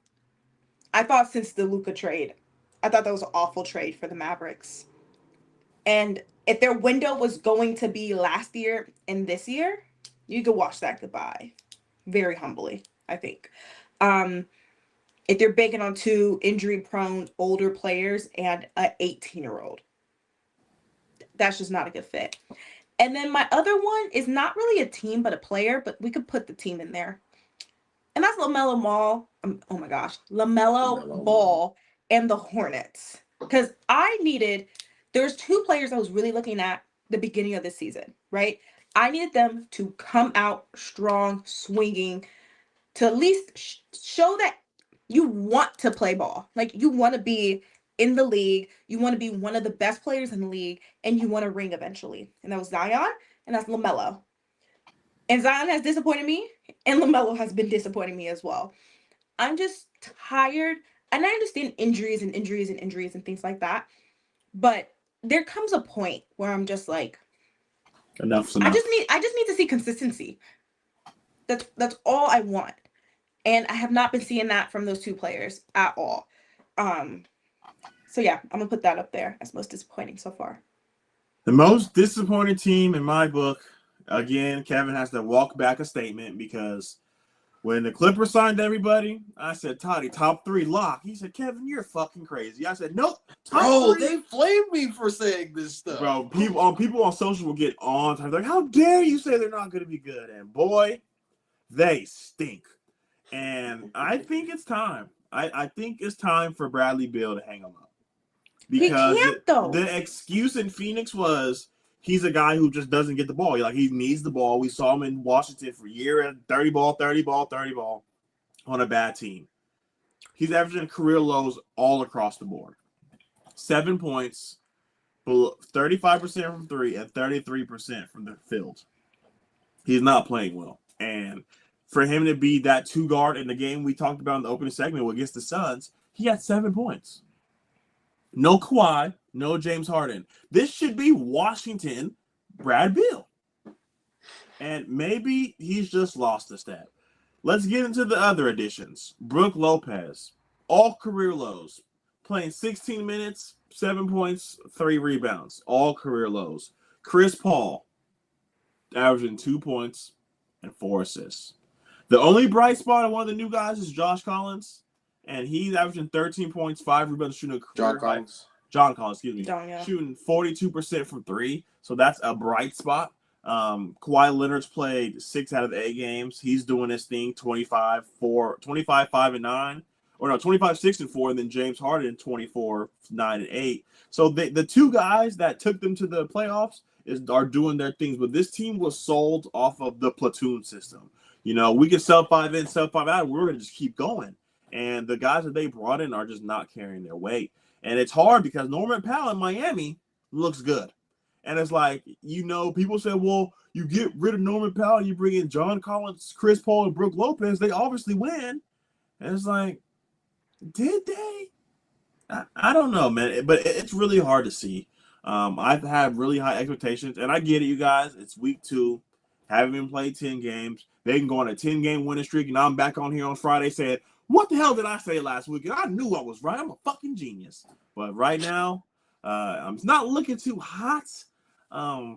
I thought since the Luka trade, I thought that was an awful trade for the Mavericks. And if their window was going to be last year and this year, you could watch that goodbye. Very humbly, I think. If they're banking on 2 injury-prone older players and an 18-year-old, that's just not a good fit. And then my other one is not really a team, but a player, but we could put the team in there. And that's LaMelo Ball and the Hornets. Because there's two players I was really looking at the beginning of the season, right? I needed them to come out strong, swinging, to at least show that you want to play ball. Like, you want to be in the league. You want to be one of the best players in the league, and you want to ring eventually. And that was Zion, and that's LaMelo. And Zion has disappointed me, and LaMelo has been disappointing me as well. I'm just tired, and I understand injuries and things like that, but there comes a point where I'm just like,
enough's enough.
I just need to see consistency. That's all I want. And I have not been seeing that from those two players at all. So yeah, I'm gonna put that up there as most disappointing so far.
The most disappointing team in my book, again, Kevin has to walk back a statement because when the Clippers signed everybody, I said, Toddy, top 3 lock. He said, Kevin, you're fucking crazy. I said, nope.
Bro, they flamed me for saying this stuff.
Bro, people on social will get on. They're like, how dare you say they're not going to be good? And boy, they stink. And I think it's time. I think it's time for Bradley Beal to hang them up. Because
he can't, though.
The excuse in Phoenix was he's a guy who just doesn't get the ball. He needs the ball. We saw him in Washington for a year, 30 ball on a bad team. He's averaging career lows all across the board. 7 points, 35% from 3 and 33% from the field. He's not playing well. And for him to be that 2 guard in the game we talked about in the opening segment against the Suns, he had 7 points. No Kawhi, no James Harden. This should be Washington, Brad Beal. And maybe he's just lost a step. Let's get into the other additions. Brook Lopez, all career lows. Playing 16 minutes, 7 points, 3 rebounds. All career lows. Chris Paul, averaging 2 points and 4 assists. The only bright spot of one of the new guys is Josh Collins. And he's averaging 13 points, 5 rebounds, shooting a career high. John Collins, excuse me.
Yeah.
Shooting 42% from 3. So that's a bright spot. Kawhi Leonard's played 6 out of the 8 games. He's doing his thing, 25, 5, and 9. Or no, 25, 6, and 4. And then James Harden, 24, 9, and 8. So the 2 guys that took them to the playoffs are doing their things. But this team was sold off of the platoon system. We can sell 5 in, sell 5 out. We're going to just keep going. And the guys that they brought in are just not carrying their weight. And it's hard because Norman Powell in Miami looks good. And it's like, people say, well, you get rid of Norman Powell, you bring in John Collins, Chris Paul, and Brook Lopez, they obviously win. And it's like, did they? I don't know, man. But it's really hard to see. I've had really high expectations. And I get it, you guys. It's week 2. Haven't been played 10 games. They can go on a 10-game winning streak. And I'm back on here on Friday saying, what the hell did I say last week? I knew I was right. I'm a fucking genius. But right now, I'm not looking too hot.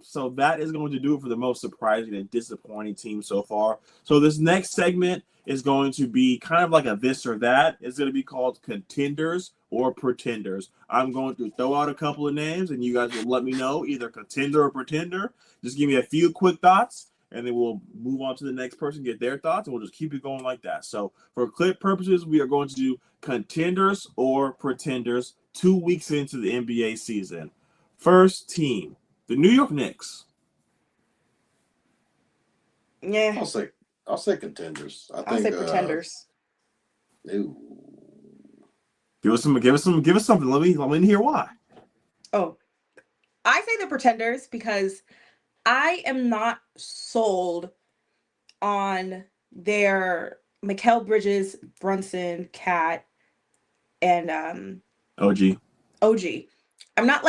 So that is going to do it for the most surprising and disappointing team so far. So this next segment is going to be kind of like a this or that. It's going to be called Contenders or Pretenders. I'm going to throw out a couple of names, and you guys will let me know either contender or pretender. Just give me a few quick thoughts. And then we'll move on to the next person, get their thoughts, and we'll just keep it going like that. So for clip purposes, we are going to do contenders or pretenders 2 weeks into the NBA season. First team, the New York Knicks.
Yeah.
I'll say contenders.
I'll say pretenders.
Ew.
Give us something. Let me hear why.
Oh, I say the pretenders because I am not sold on their Mikal Bridges, Brunson, Cat, and
OG.
I'm not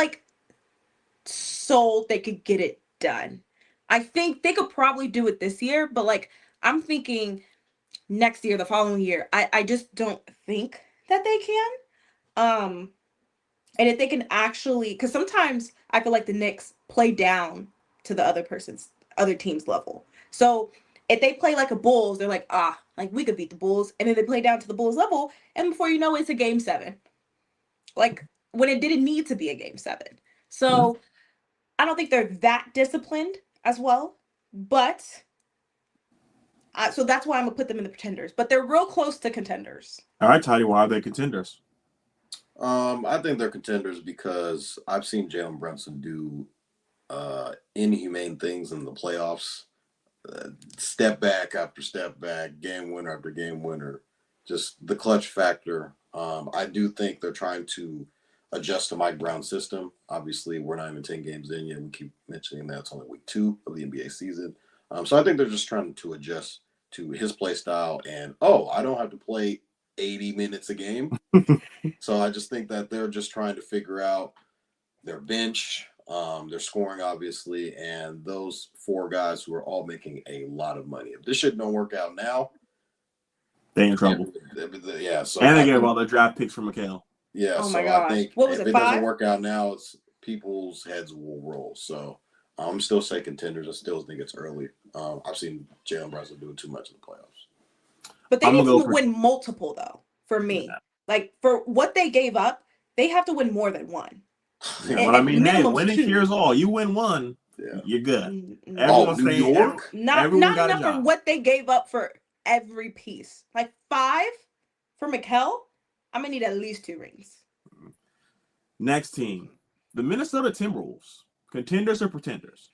sold they could get it done. I think they could probably do it this year, but I'm thinking next year, the following year. I just don't think that they can. And if they can actually, because sometimes I feel like the Knicks play down to the other team's level. So if they play like a Bulls, they're like, we could beat the Bulls. And then they play down to the Bulls level. And before you know it, it's a game 7. When it didn't need to be a game 7. So I don't think they're that disciplined as well. But so that's why I'm going to put them in the pretenders. But they're real close to contenders.
All right, Toddy, why are they contenders?
I think they're contenders because I've seen Jalen Brunson do inhumane things in the playoffs. Step back after step back, game winner after game winner. Just the clutch factor. I do think they're trying to adjust to Mike Brown's system. Obviously, we're not even 10 games in yet. We keep mentioning that it's only week 2 of the NBA season. So I think they're just trying to adjust to his play style. And, I don't have to play 80 minutes a game. So I just think that they're just trying to figure out their bench, their scoring, obviously, and those 4 guys who are all making a lot of money. If this shit don't work out now,
They in trouble.
Yeah. So
and they gave all their draft picks for Mikal.
Yeah.
Oh my
so
gosh.
I think
What was
if
it,
it doesn't
5?
work out now, it's people's heads will roll. So I'm still saying contenders. I still think it's early. I've seen Jalen Brunson doing too much in the playoffs.
But they
I'm
need
gonna
to
go for-
win multiple, though, for me.
Yeah.
Like, for what they gave up, they have to win more than one.
Yeah, but I mean, hey,
minimum
winning
2.
cures all. You win 1,
Yeah.
you're good.
No.
Everyone's
New
saying
York?
Not
everyone got a
enough for
job.
what they gave up for every piece. Like 5 for Mikal, I'm going to need at least 2 rings.
Next team, the Minnesota Timberwolves. Contenders or pretenders?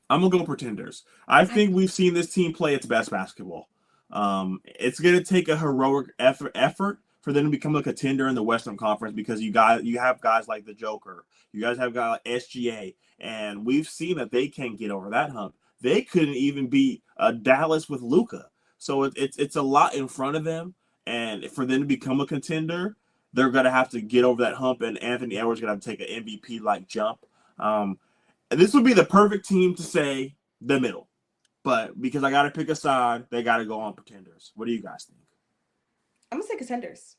I'm going to go pretenders. I think we've seen this team play its best basketball. It's going to take a heroic effort for them to become a contender in the Western Conference because you have guys like the Joker. You guys have guys like SGA. And we've seen that they can't get over that hump. They couldn't even beat Dallas with Luka. So it's a lot in front of them. And for them to become a contender, they're going to have to get over that hump. And Anthony Edwards is going to have to take an MVP-like jump. This would be the perfect team to say the middle. But because I got to pick a side, they got to go on pretenders. What do you guys think?
I'm going to say contenders.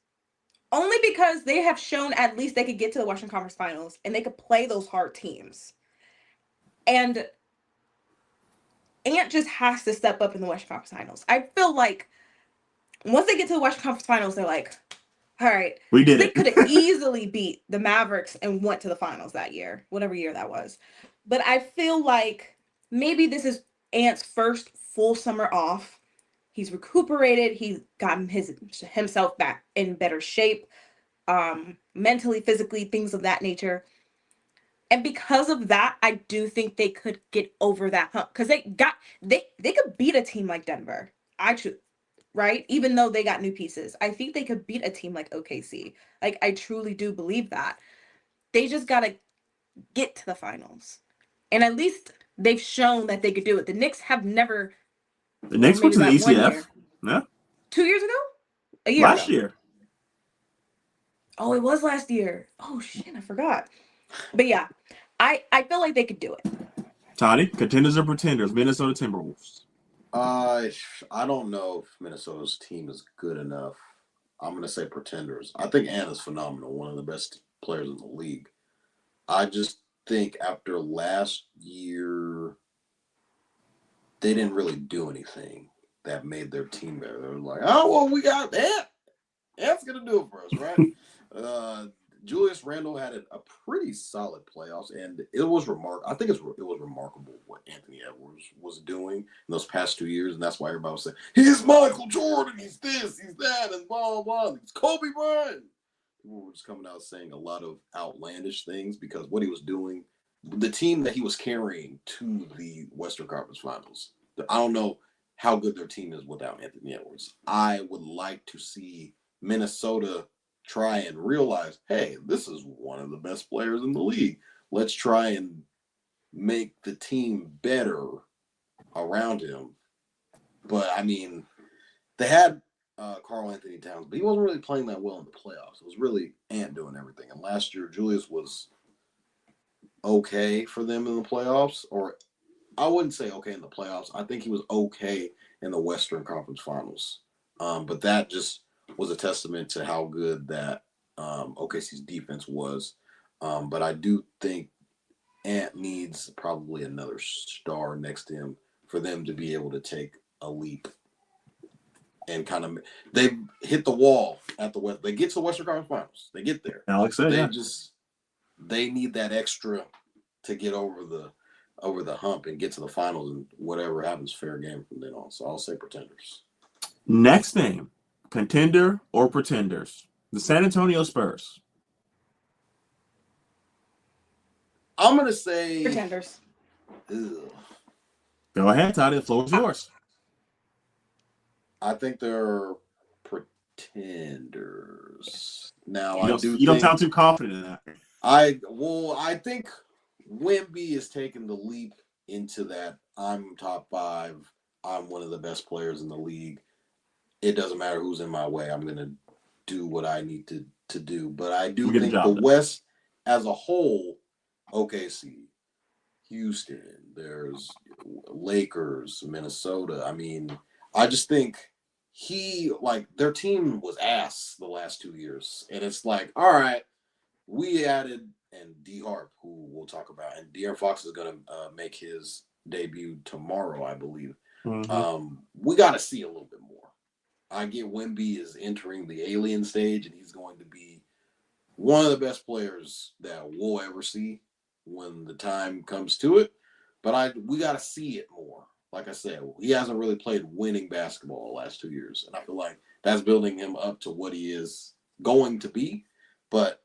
Only because they have shown at least they could get to the Western Conference Finals and they could play those hard teams. And Ant just has to step up in the Western Conference Finals. I feel like once they get to the Western Conference Finals, they're like, all right.
We did
They
it.
could have easily beat the Mavericks and went to the finals that year, whatever year that was. But I feel like maybe this is Ant's first full summer off. He's recuperated. He's gotten himself back in better shape, mentally, physically, things of that nature. And because of that, I do think they could get over that hump because they could beat a team like Denver. Right? Even though they got new pieces, I think they could beat a team like OKC. Like, I truly do believe that. They just got to get to the finals. And at least they've shown that they could do it. The Knicks have never.
The Knicks went to the
maybe that 1
ECF.
year.
Yeah.
2 years ago? A year
Last
ago.
year.
Oh, it was last year. Oh, shit, I forgot. But yeah, I feel like they could do it.
Toddy, contenders or pretenders? Minnesota Timberwolves.
I don't know if Minnesota's team is good enough. I'm going to say pretenders. I think Anna's phenomenal, one of the best players in the league. I just think after last year, they didn't really do anything that made their team better. They were like, oh, well, we got Ant. Ant's going to do it for us, right? Julius Randle had a pretty solid playoffs, and it was remarkable. I think it was remarkable what Anthony Edwards was doing in those past 2 years, and that's why everybody was saying, he's Michael Jordan, he's this, he's that, and blah, blah, he's Kobe Bryant. People were just coming out saying a lot of outlandish things because what he was doing, the team that he was carrying to the Western Conference Finals, I don't know how good their team is without Anthony Edwards. I would like to see Minnesota try and realize, hey, this is one of the best players in the league. Let's try and make the team better around him. But, I mean, they had Karl Anthony Towns, but he wasn't really playing that well in the playoffs. It was really Ant doing everything. And last year, Julius was okay for them in the playoffs. Or I wouldn't say okay in the playoffs. I think he was okay in the Western Conference Finals. But that just was a testament to how good that OKC's defense was. But I do think Ant needs probably another star next to him for them to be able to take a leap. And kind of, they hit the wall at the West. They get to the Western Conference Finals. They get there.
Alex said,
They need that extra to get over the hump and get to the finals, and whatever happens, fair game from then on. So I'll say pretenders.
Next name, Contender or pretenders? The San Antonio Spurs.
I'm gonna say
Pretenders.
ugh.
Go ahead, Toddy. The floor is yours.
I think they're pretenders. Now
You don't sound too confident in that.
I think Wemby is taking the leap into that. I'm top 5. I'm one of the best players in the league. It doesn't matter who's in my way. I'm gonna do what I need to do. But I do think the West as a whole, OKC, Houston, there's Lakers, Minnesota. I mean, I just think their team was ass the last 2 years. And it's like, all right, we added and D Harp, who we'll talk about, and De'Aaron Fox is gonna make his debut tomorrow, I believe.
Mm-hmm.
We gotta see a little bit more. I get Wemby is entering the alien stage, and he's going to be one of the best players that we'll ever see when the time comes to it. But we got to see it more. Like I said, he hasn't really played winning basketball the last 2 years, and I feel like that's building him up to what he is going to be. But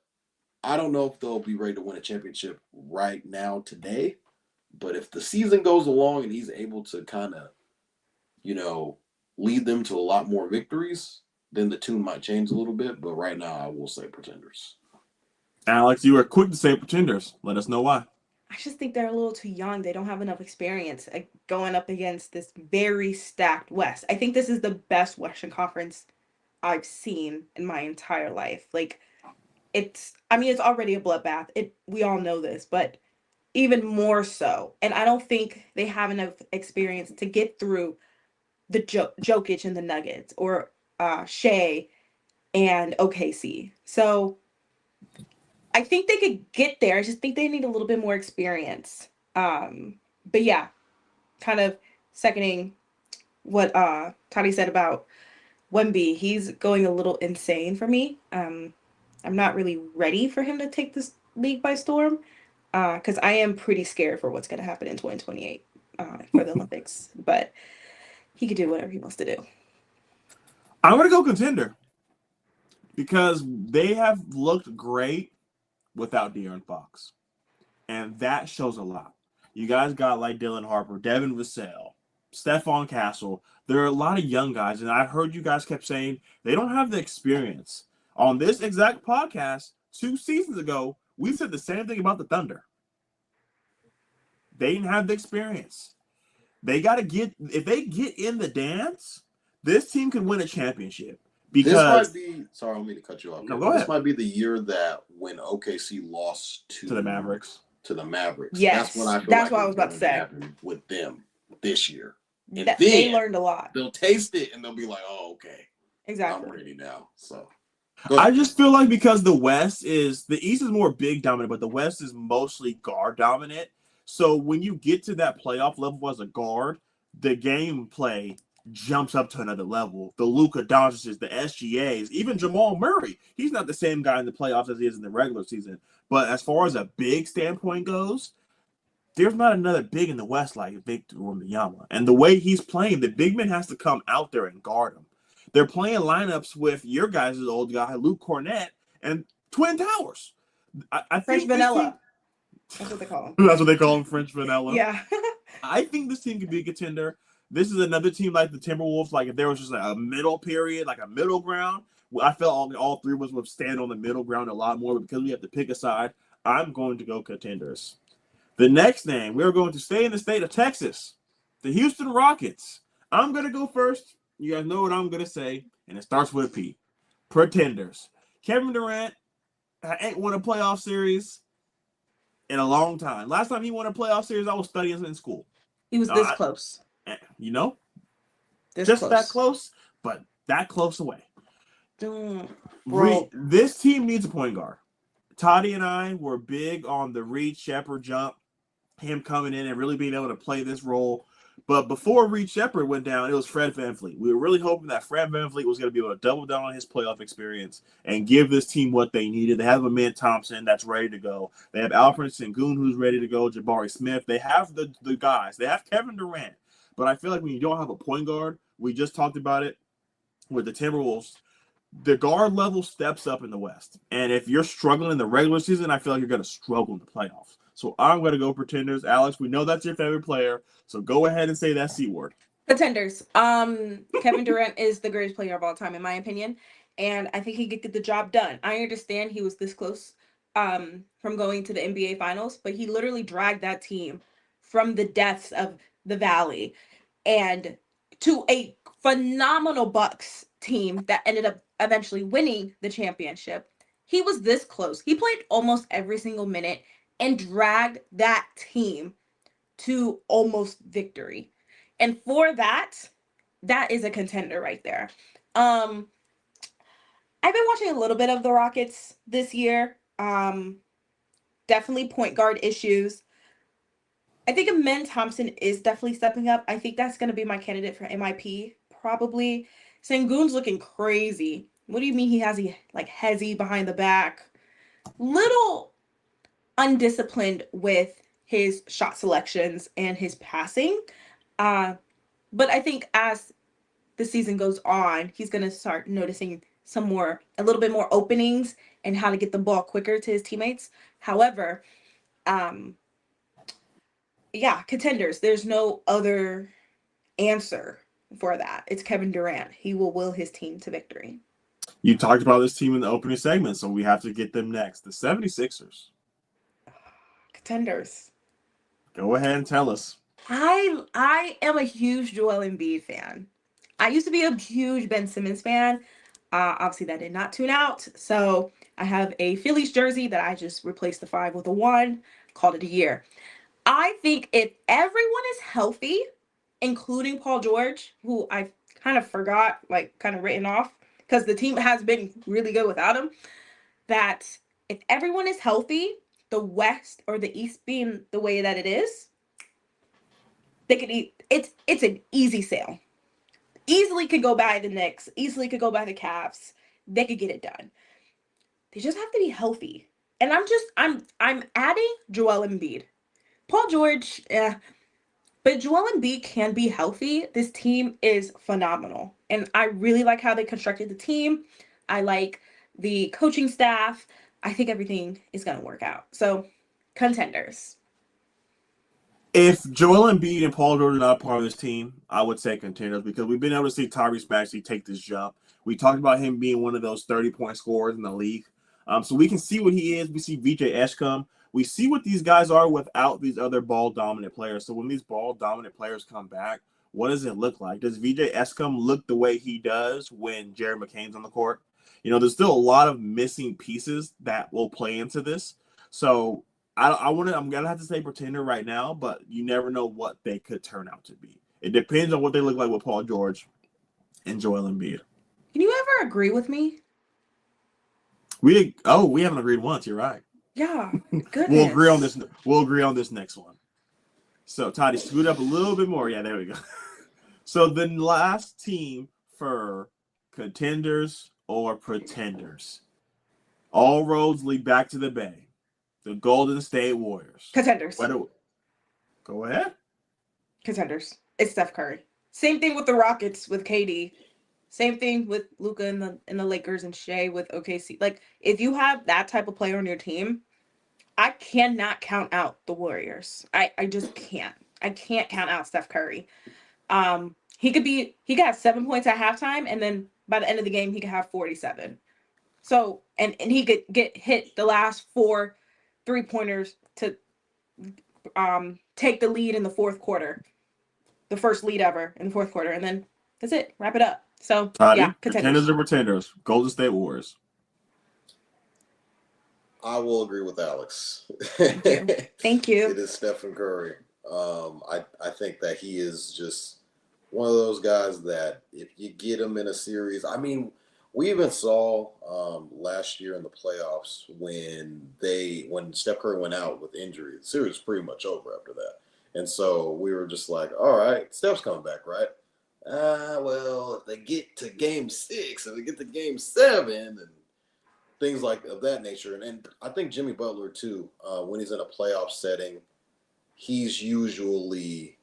I don't know if they'll be ready to win a championship right now today. But if the season goes along and he's able to kind of, lead them to a lot more victories, then the tune might change a little bit. But right now, I will say pretenders.
Alex, you were quick to say pretenders. Let us know why.
I just think they're a little too young. They don't have enough experience going up against this very stacked West. I think this is the best Western Conference I've seen in my entire life. Like, it's already a bloodbath. We all know this, but even more so. And I don't think they have enough experience to get through the Jokic and the Nuggets or Shea and OKC. So I think they could get there. I just think they need a little bit more experience. But yeah, kind of seconding what Toddy said about Wemby. He's going a little insane for me. I'm not really ready for him to take this league by storm because I am pretty scared for what's going to happen in 2028 for the Olympics. But he could do whatever he wants to do.
I'm going to go contender because they have looked great without De'Aaron Fox. And that shows a lot. You guys got like Dylan Harper, Devin Vassell, Stephon Castle. There are a lot of young guys, and I heard you guys kept saying they don't have the experience. On this exact podcast 2 seasons ago, we said the same thing about the Thunder. They didn't have the experience. They got to if they get in the dance, this team could win a championship. Because
this might be, sorry, I don't mean to cut you off.
No, go ahead.
This might be the year that when OKC lost to
the Mavericks.
Yes,
that's what I feel
that's
like
what I was about to say.
Happen with them this year. And
then they learned a lot.
They'll taste it and they'll be like, "Oh, okay,
exactly.
I'm ready now." So
I just feel like because the East is more big dominant, but the West is mostly guard dominant. So when you get to that playoff level as a guard, the gameplay jumps up to another level. The Luka Doncic's, the SGAs, even Jamal Murray. He's not the same guy in the playoffs as he is in the regular season. But as far as a big standpoint goes, there's not another big in the West like Victor Wembanyama. And the way he's playing, the big man has to come out there and guard him. They're playing lineups with your guys' old guy, Luke Cornett, and Twin Towers. I
French
think
vanilla. That's what they call him.
That's what they call him, French vanilla.
Yeah.
I think this team could be a contender. This is another team like the Timberwolves. Like if there was just like a middle period, like a middle ground, I felt all three of us would stand on the middle ground a lot more. But because we have to pick a side, I'm going to go contenders. The next name, we're going to stay in the state of Texas, the Houston Rockets. I'm going to go first. You guys know what I'm going to say, and it starts with a P. Pretenders. Kevin Durant ain't won a playoff series in a long time. Last time he won a playoff series, I was studying in school.
He was this close.
Just close. That close, but that close away. This team needs a point guard. Toddy and I were big on the Reed Shepherd jump, him coming in and really being able to play this role. But before Reed Shepherd went down, it was Fred VanVleet. We were really hoping that Fred VanVleet was going to be able to double down on his playoff experience and give this team what they needed. They have a man Thompson that's ready to go. They have Alfred Sengun who's ready to go, Jabari Smith. They have the guys. They have Kevin Durant. But I feel like when you don't have a point guard, we just talked about it, with the Timberwolves, the guard level steps up in the West. And if you're struggling in the regular season, I feel like you're going to struggle in the playoffs. So I'm going to go Pretenders. Alex, we know that's your favorite player. So go ahead and say that C word.
Contenders. Kevin Durant is the greatest player of all time, in my opinion. And I think he could get the job done. I understand he was this close from going to the NBA Finals, but he literally dragged that team from the depths of the valley and to a phenomenal Bucks team that ended up eventually winning the championship. He was this close. He played almost every single minute and dragged that team to almost victory. And for that, that is a contender right there. I've been watching a little bit of the Rockets this year. Definitely point guard issues. I think Amen Thompson is definitely stepping up. I think that's going to be my candidate for MIP, probably. Sengun's looking crazy. What do you mean he has like hezzy behind the back? Little undisciplined with his shot selections and his passing. But I think as the season goes on, he's going to start noticing a little bit more openings and how to get the ball quicker to his teammates. However, contenders. There's no other answer for that. It's Kevin Durant. He will his team to victory.
You talked about this team in the opening segment, so we have to get them next. The 76ers.
Contenders.
Go ahead and tell us.
I am a huge Joel Embiid fan. I used to be a huge Ben Simmons fan. Obviously, that did not tune out. So I have a Phillies jersey that I just replaced the 5 with a 1, called it a year. I think if everyone is healthy, including Paul George, who I kind of forgot, like kind of written off, because the team has been really good without him, that if everyone is healthy, the West or the East being the way that it is, they could it's an easy sale. Easily could go by the Knicks, easily could go by the Cavs. They could get it done. They just have to be healthy. And I'm adding Joel Embiid. Paul George, but Joel Embiid can be healthy. This team is phenomenal. And I really like how they constructed the team. I like the coaching staff. I think everything is going to work out. So, contenders.
If Joel Embiid and Paul George are not part of this team, I would say contenders because we've been able to see Tyrese Maxey take this jump. We talked about him being one of those 30-point scorers in the league. So we can see what he is. We see VJ Eshkom. We see what these guys are without these other ball-dominant players. So when these ball-dominant players come back, what does it look like? Does VJ Eshkom look the way he does when Jared McCain's on the court? There's still a lot of missing pieces that will play into this. So I'm gonna have to say pretender right now, but you never know what they could turn out to be. It depends on what they look like with Paul George and Joel Embiid.
Can you ever agree with me?
We haven't agreed once. You're right.
Yeah, goodness.
We'll agree on this. We'll agree on this next one. So Toddy, scoot up a little bit more. Yeah, there we go. So the last team for contenders or pretenders, all roads lead back to the Bay. The Golden State Warriors.
Contenders.
Go ahead.
Contenders. It's Steph Curry. Same thing with the Rockets with KD. Same thing with Luka and the Lakers and Shea with OKC. Like, if you have that type of player on your team, I cannot count out the Warriors. I just can't. I can't count out Steph Curry. He could have 7 points at halftime, and then by the end of the game, he could have 47. So, and he could get hit the last 4 3-pointers to take the lead in the fourth quarter. The first lead ever in the fourth quarter. And then that's it. Wrap it up. So,
Toddy,
yeah,
contenders or pretenders? Golden State Warriors.
I will agree with Alex.
Thank you.
It is Stephen Curry. I think that he is just one of those guys that if you get him in a series, I mean, we even saw last year in the playoffs when Steph Curry went out with injury, the series was pretty much over after that. And so we were just like, all right, Steph's coming back, right? Well, if they get to game 6, if they get to game 7, and things like of that nature. And I think Jimmy Butler, too, when he's in a playoff setting, he's usually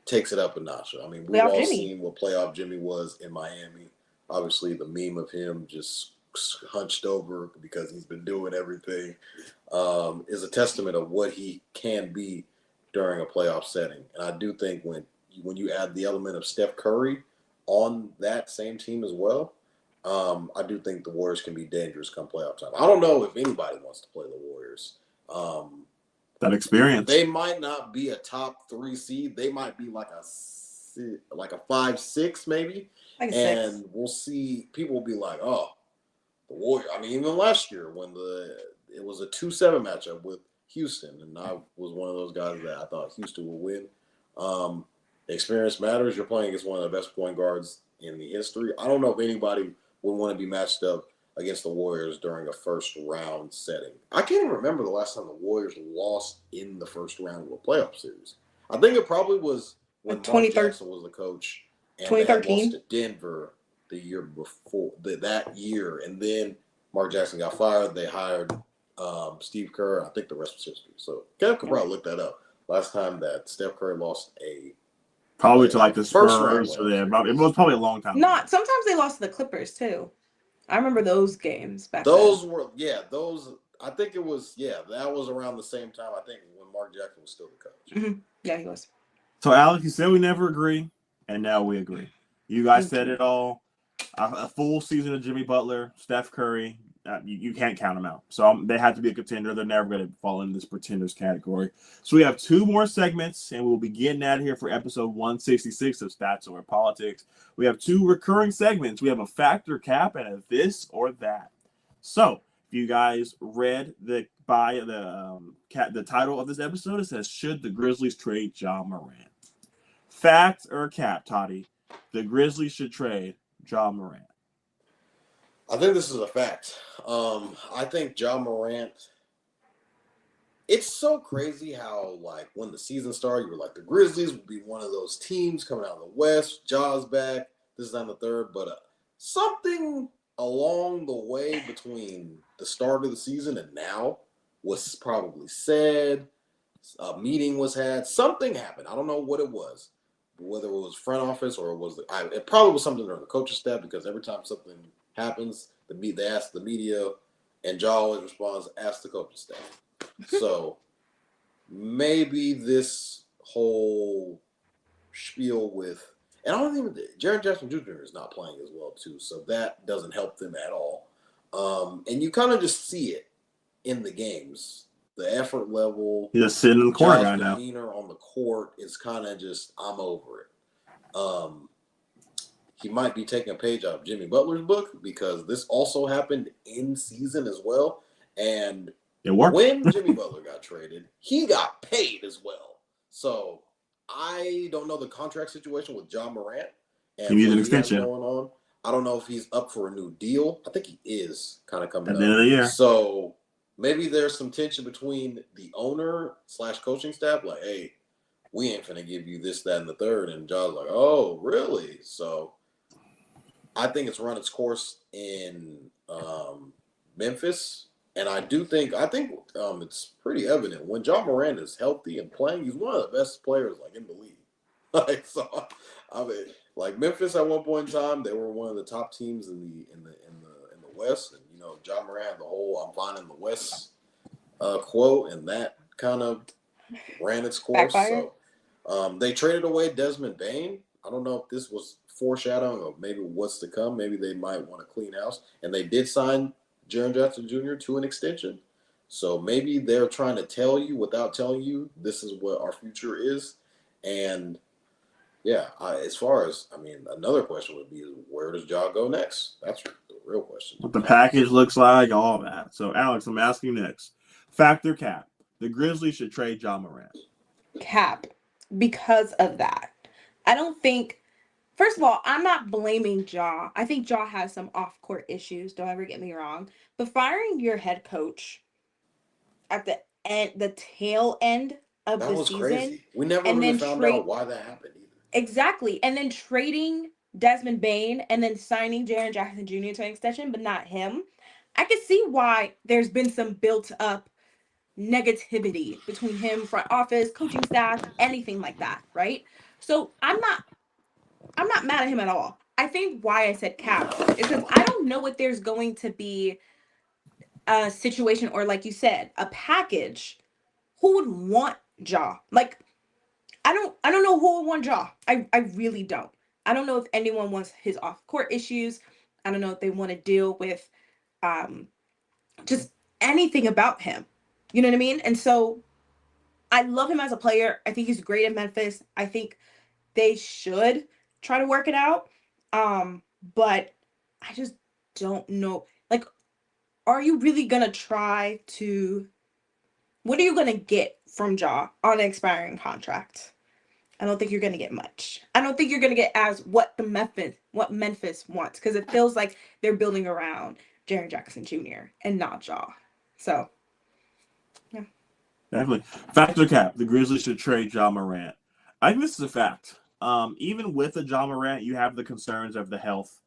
takes it up a notch. I mean, we've all seen what playoff Jimmy was in Miami. Obviously, the meme of him just hunched over because he's been doing everything is a testament of what he can be during a playoff setting. And I do think when you add the element of Steph Curry on that same team as well, I do think the Warriors can be dangerous come playoff time. I don't know if anybody wants to play the Warriors.
That experience.
They might not be a top 3 seed. They might be like a 5-6 maybe.
Like a
And
6.
we'll see. People will be like, "Oh, the Warriors." I mean, even last year when it was a 2-7 matchup with Houston, and I was one of those guys that I thought Houston would win. Experience matters. You're playing against one of the best point guards in the history. I don't know if anybody would want to be matched up against the Warriors during a first round setting. I can't even remember the last time the Warriors lost in the first round of a playoff series. I think it probably was when Mark Jackson was the coach and they had lost to Denver the year before that year, and then Mark Jackson got fired. They hired Steve Kerr. I think the rest was history. So Kev could probably look that up. Last time that Steph Curry lost
probably to like the
first round.
Spurs. It was probably a long time.
Not sometimes they lost to the Clippers too. I remember those games back
those
then.
were those. I think it was that was around the same time. I think when Mark Jackson was still the coach.
Mm-hmm. Yeah, he was.
So Alex, you said we never agree, and now we agree. You guys said it all. A full season of Jimmy Butler, Steph Curry. You can't count them out. So they have to be a contender. They're never going to fall into this pretenders category. So we have 2 more segments, and we'll be getting out of here for episode 166 of Stats Over Politics. We have 2 recurring segments. We have a factor cap and a this or that. So if you guys read the title of this episode, it says, "Should the Grizzlies trade Ja Morant?" Fact or cap, Toddy? The Grizzlies should trade Ja Morant.
I think this is a fact. I think Ja Morant. It's so crazy how, like, when the season started, you were like, the Grizzlies would be one of those teams coming out of the West. Ja's back. This is on the third. But something along the way between the start of the season and now was probably said. A meeting was had. Something happened. I don't know what it was. Whether it was front office or it probably was something during the coaching staff, because every time something happens, they ask the media, and Ja always responds, "Ask the coaching staff." So maybe this whole spiel with, and I don't even, Jaren Jackson Jr. is not playing as well too, so that doesn't help them at all. And you kind of just see it in the games. The effort level,
he's just sitting in the corner guy now.
Demeanor on the court is kind of just, I'm over it. He might be taking a page out of Jimmy Butler's book, because this also happened in season as well. And
it worked.
When Jimmy Butler got traded, he got paid as well. So I don't know the contract situation with Ja Morant and
he needs an
what
extension
going on. I don't know if he's up for a new deal. I think he is kind of coming
at
up
the end of the year.
So maybe there's some tension between the owner / coaching staff, like, hey, we ain't finna give you this, that, and the third. And Ja's like, oh, really? So I think it's run its course in Memphis. And I think it's pretty evident when Ja Morant is healthy and playing, he's one of the best players in the league. I mean, Memphis at one point in time, they were one of the top teams in the West, and Ja Morant, the whole "I'm fine in the West" quote, and that kind of ran its course.
Backfire.
So they traded away Desmond Bane. I don't know if this was foreshadowing of maybe what's to come. Maybe they might want to clean house, and they did sign Jaren Jackson Jr. to an extension. So maybe they're trying to tell you without telling you this is what our future is. And yeah, as far as, another question would be, where does Ja go next? That's the real question.
What the package looks like, all that. So Alex, I'm asking you next. Fact or cap? The Grizzlies should trade Ja Morant.
Cap, because of that. I don't think. First of all, I'm not blaming Ja. I think Ja has some off-court issues. Don't ever get me wrong. But firing your head coach at the tail end of the season,
crazy. We never really found out why that happened either.
Exactly, and then trading Desmond Bane and then signing Jaren Jackson Jr. to an extension, but not him. I could see why there's been some built-up negativity between him, front office, coaching staff, anything like that, right? So I'm not mad at him at all. I think why I said cap is because I don't know if there's going to be a situation or, like you said, a package. Who would want Ja? Like, I don't know who would want Ja. I really don't. I don't know if anyone wants his off court issues. I don't know if they want to deal with um just anything about him. You know what I mean? And so I love him as a player. I think he's great in Memphis. I think they should try to work it out. But I just don't know. Like, are you really gonna try to? What are you gonna get from Ja on an expiring contract? I don't think you're gonna get much. I don't think you're gonna get as what Memphis wants, because it feels like they're building around Jaren Jackson Jr. and not Ja. So yeah.
Definitely. Factor cap. The Grizzlies should trade Ja Morant. I think this is a fact. Even with the Ja Morant, you have the concerns of the health.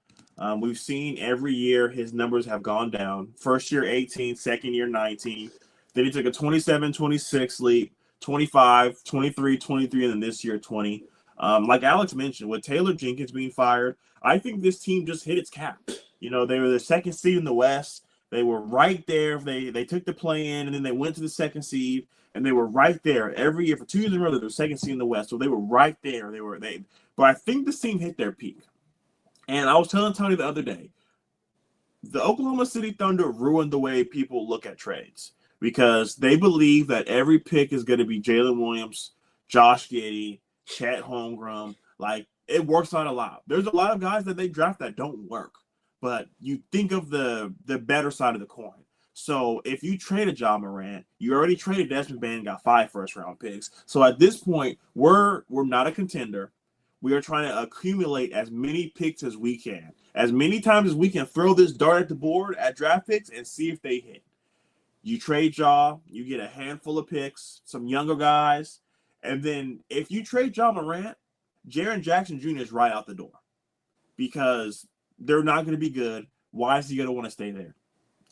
We've seen every year his numbers have gone down. First year 18, second year 19. Then he took a 27, 26 leap, 25, 23, 23, and then this year 20. Like Alex mentioned, with Taylor Jenkins being fired, I think this team just hit its cap. You know, they were the second seed in the West. They were right there. They took the play in, and then they went to the second seed, and they were right there every year for 2 years in a row. They were second seed in the West, so they were right there. But I think this team hit their peak. And I was telling Tony the other day, the Oklahoma City Thunder ruined the way people look at trades because they believe that every pick is going to be Jalen Williams, Josh Giddey, Chet Holmgren. Like, it works out a lot. There's a lot of guys that they draft that don't work, but you think of the better side of the coin. So if you traded Ja Morant, you already traded Desmond Bane and got 5 first-round picks. So at this point, we're not a contender. We are trying to accumulate as many picks as we can. As many times as we can throw this dart at the board at draft picks and see if they hit. You trade Ja, you get a handful of picks, some younger guys, and then if you trade Ja Morant, Jaren Jackson Jr. is right out the door because they're not going to be good. Why is he going to want to stay there?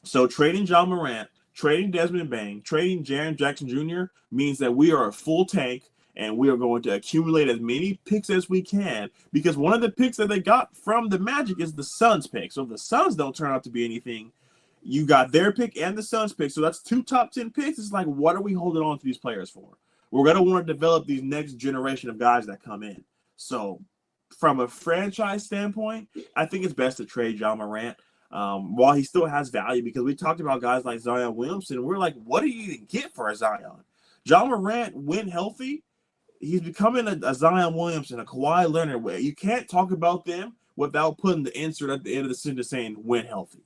So trading Ja Morant, trading Desmond Bane, trading Jaren Jackson Jr. means that we are a full tank and we are going to accumulate as many picks as we can because one of the picks that they got from the Magic is the Suns pick. So if the Suns don't turn out to be anything, you got their pick and the Suns pick. So that's 2 top 10 picks. It's like, what are we holding on to these players for? We're going to want to develop these next generation of guys that come in. So from a franchise standpoint, I think it's best to trade Ja Morant while he still has value because we talked about guys like Zion Williamson. We're like, what do you even get for a Zion? Ja Morant, when healthy, he's becoming a Zion Williamson, a Kawhi Leonard way. You can't talk about them without putting the insert at the end of the sentence saying when healthy.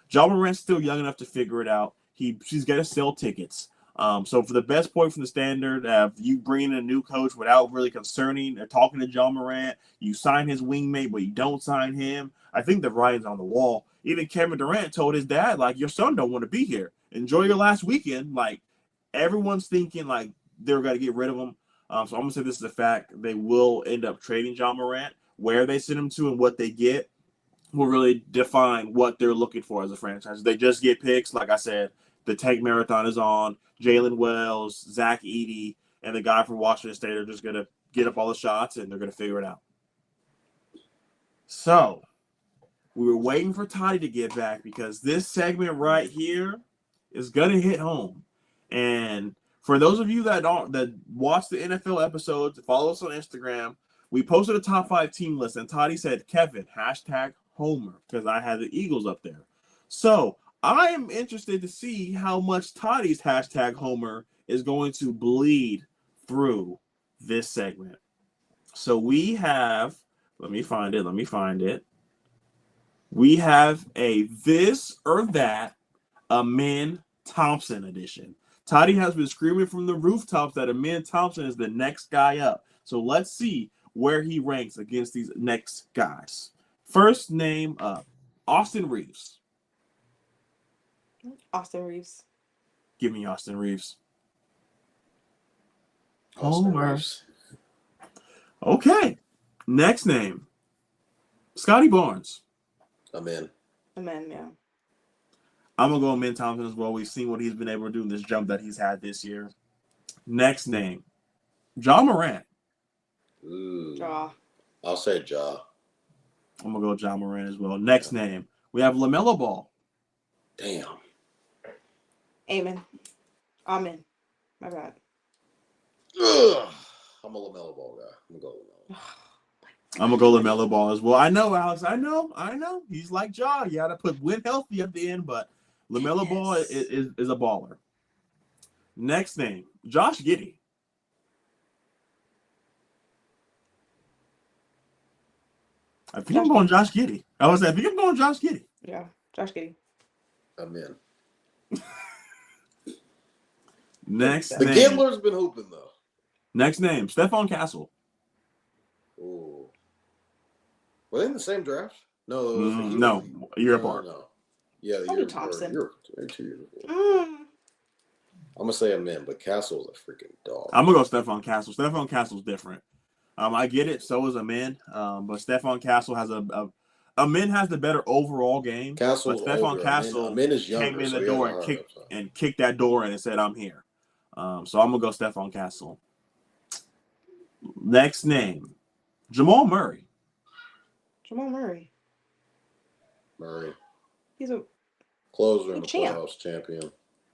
Ja Morant's still young enough to figure it out. She's got to sell tickets. So for the best point from the standard, you bring in a new coach without really concerning or talking to Ja Morant, you sign his wingmate, but you don't sign him. I think the writing's on the wall. Even Kevin Durant told his dad, like, your son don't want to be here. Enjoy your last weekend. Like, everyone's thinking, like, they're going to get rid of him. So I'm going to say this is a fact. They will end up trading Ja Morant. Where they send him to and what they get will really define what they're looking for as a franchise. They just get picks. Like I said, the tank marathon is on. Jalen Wells, Zach Edey, and the guy from Washington State are just going to get up all the shots, and they're going to figure it out. So we were waiting for Toddy to get back because this segment right here is going to hit home. And for those of you that watch the NFL episodes, follow us on Instagram, we posted a top 5 team list, and Toddy said, Kevin, #Homer, because I had the Eagles up there. So I am interested to see how much Toddy's #Homer is going to bleed through this segment. So we have, let me find it. We have a this or that Amen Thompson edition. Toddy has been screaming from the rooftops that Amen Thompson is the next guy up. So let's see where he ranks against these next guys. First name up, Austin Reeves.
Austin Reeves.
Give me Austin Reeves.
Austin Reeves.
Okay. Next name, Scotty Barnes.
Amen.
Yeah.
I'm going to go Amen Thompson as well. We've seen what he's been able to do in this jump that he's had this year. Next name, Ja Morant.
Ooh.
Ja.
I'll say Ja.
I'm gonna go Ja Morant as well. Next name, we have LaMelo Ball.
Damn.
Amen. Amen. My bad.
Ugh. I'm a LaMelo Ball guy. I'm gonna go LaMelo.
I'm gonna go LaMelo Ball as well. I know, Alex. I know. He's like Ja. You gotta put win healthy at the end, but LaMelo Ball is a baller. Next name, Josh Giddey. I think I'm going Josh Giddey. I think I'm going Josh Giddey.
Yeah, Josh Giddey.
I'm in.
Next
the
name.
Gambler's been hooping though.
Next name, Stephon Castle.
Ooh. Were they in the same draft? No,
no, a year apart.
No. Yeah, the
Probably
year
Thompson.
Year 2 years ago. I'm gonna say I'm in, but Castle's a freaking dog.
I'm gonna go Stephon Castle. Stephon Castle's different. I get it. So is a man. But Stephon Castle has a man has the better overall game.
Castle's
but Stephon
older.
Castle
Amin is younger,
came in
so
the door and kicked that door in and said, "I'm here." So I'm gonna go Stephon Castle. Next name, Jamal Murray.
Jamal Murray. He's a
closer in the playoffs, champion.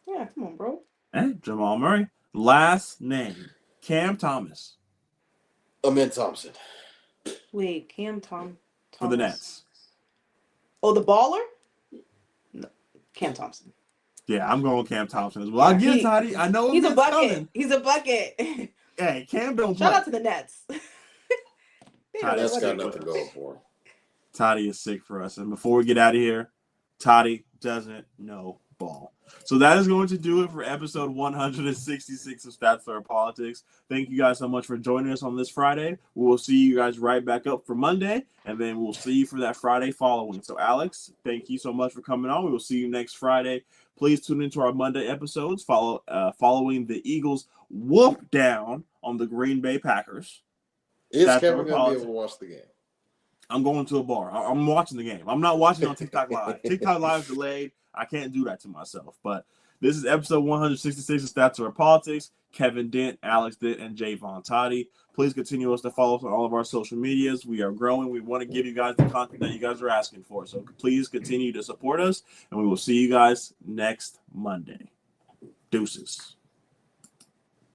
Yeah, come on, bro.
Hey, Jamal Murray. Last name, Cam Thomas.
Amin Thompson.
Wait, Cam Thomas.
For the Nets.
Oh, the baller? No, Cam Thompson.
Yeah, I'm going Cam Thompson as well. I get it, Toddy. I know
he's a bucket.
Coming.
He's a bucket.
Hey, Cam don't play.
Shout out to the Nets.
Nets got nothing going for him.
Toddy is sick for us. And before we get out of here, Toddy doesn't know ball. So that is going to do it for episode 166 of Stats Are Politics. Thank you guys so much for joining us on this Friday. We will see you guys right back up for Monday, and then we'll see you for that Friday following. So, Alex, thank you so much for coming on. We will see you next Friday. Please tune into our Monday episodes following the Eagles' whoop down on the Green Bay Packers.
Is Kevin going to be able to watch the game?
I'm going to a bar. I'm watching the game. I'm not watching on TikTok Live. TikTok Live is delayed. I can't do that to myself. But this is episode 166 of Stats Are Politics. Kevin Dent, Alex Dent, and Jaevon Toddy. Please continue us to follow us on all of our social medias. We are growing. We want to give you guys the content that you guys are asking for. So please continue to support us, and we will see you guys next Monday. Deuces.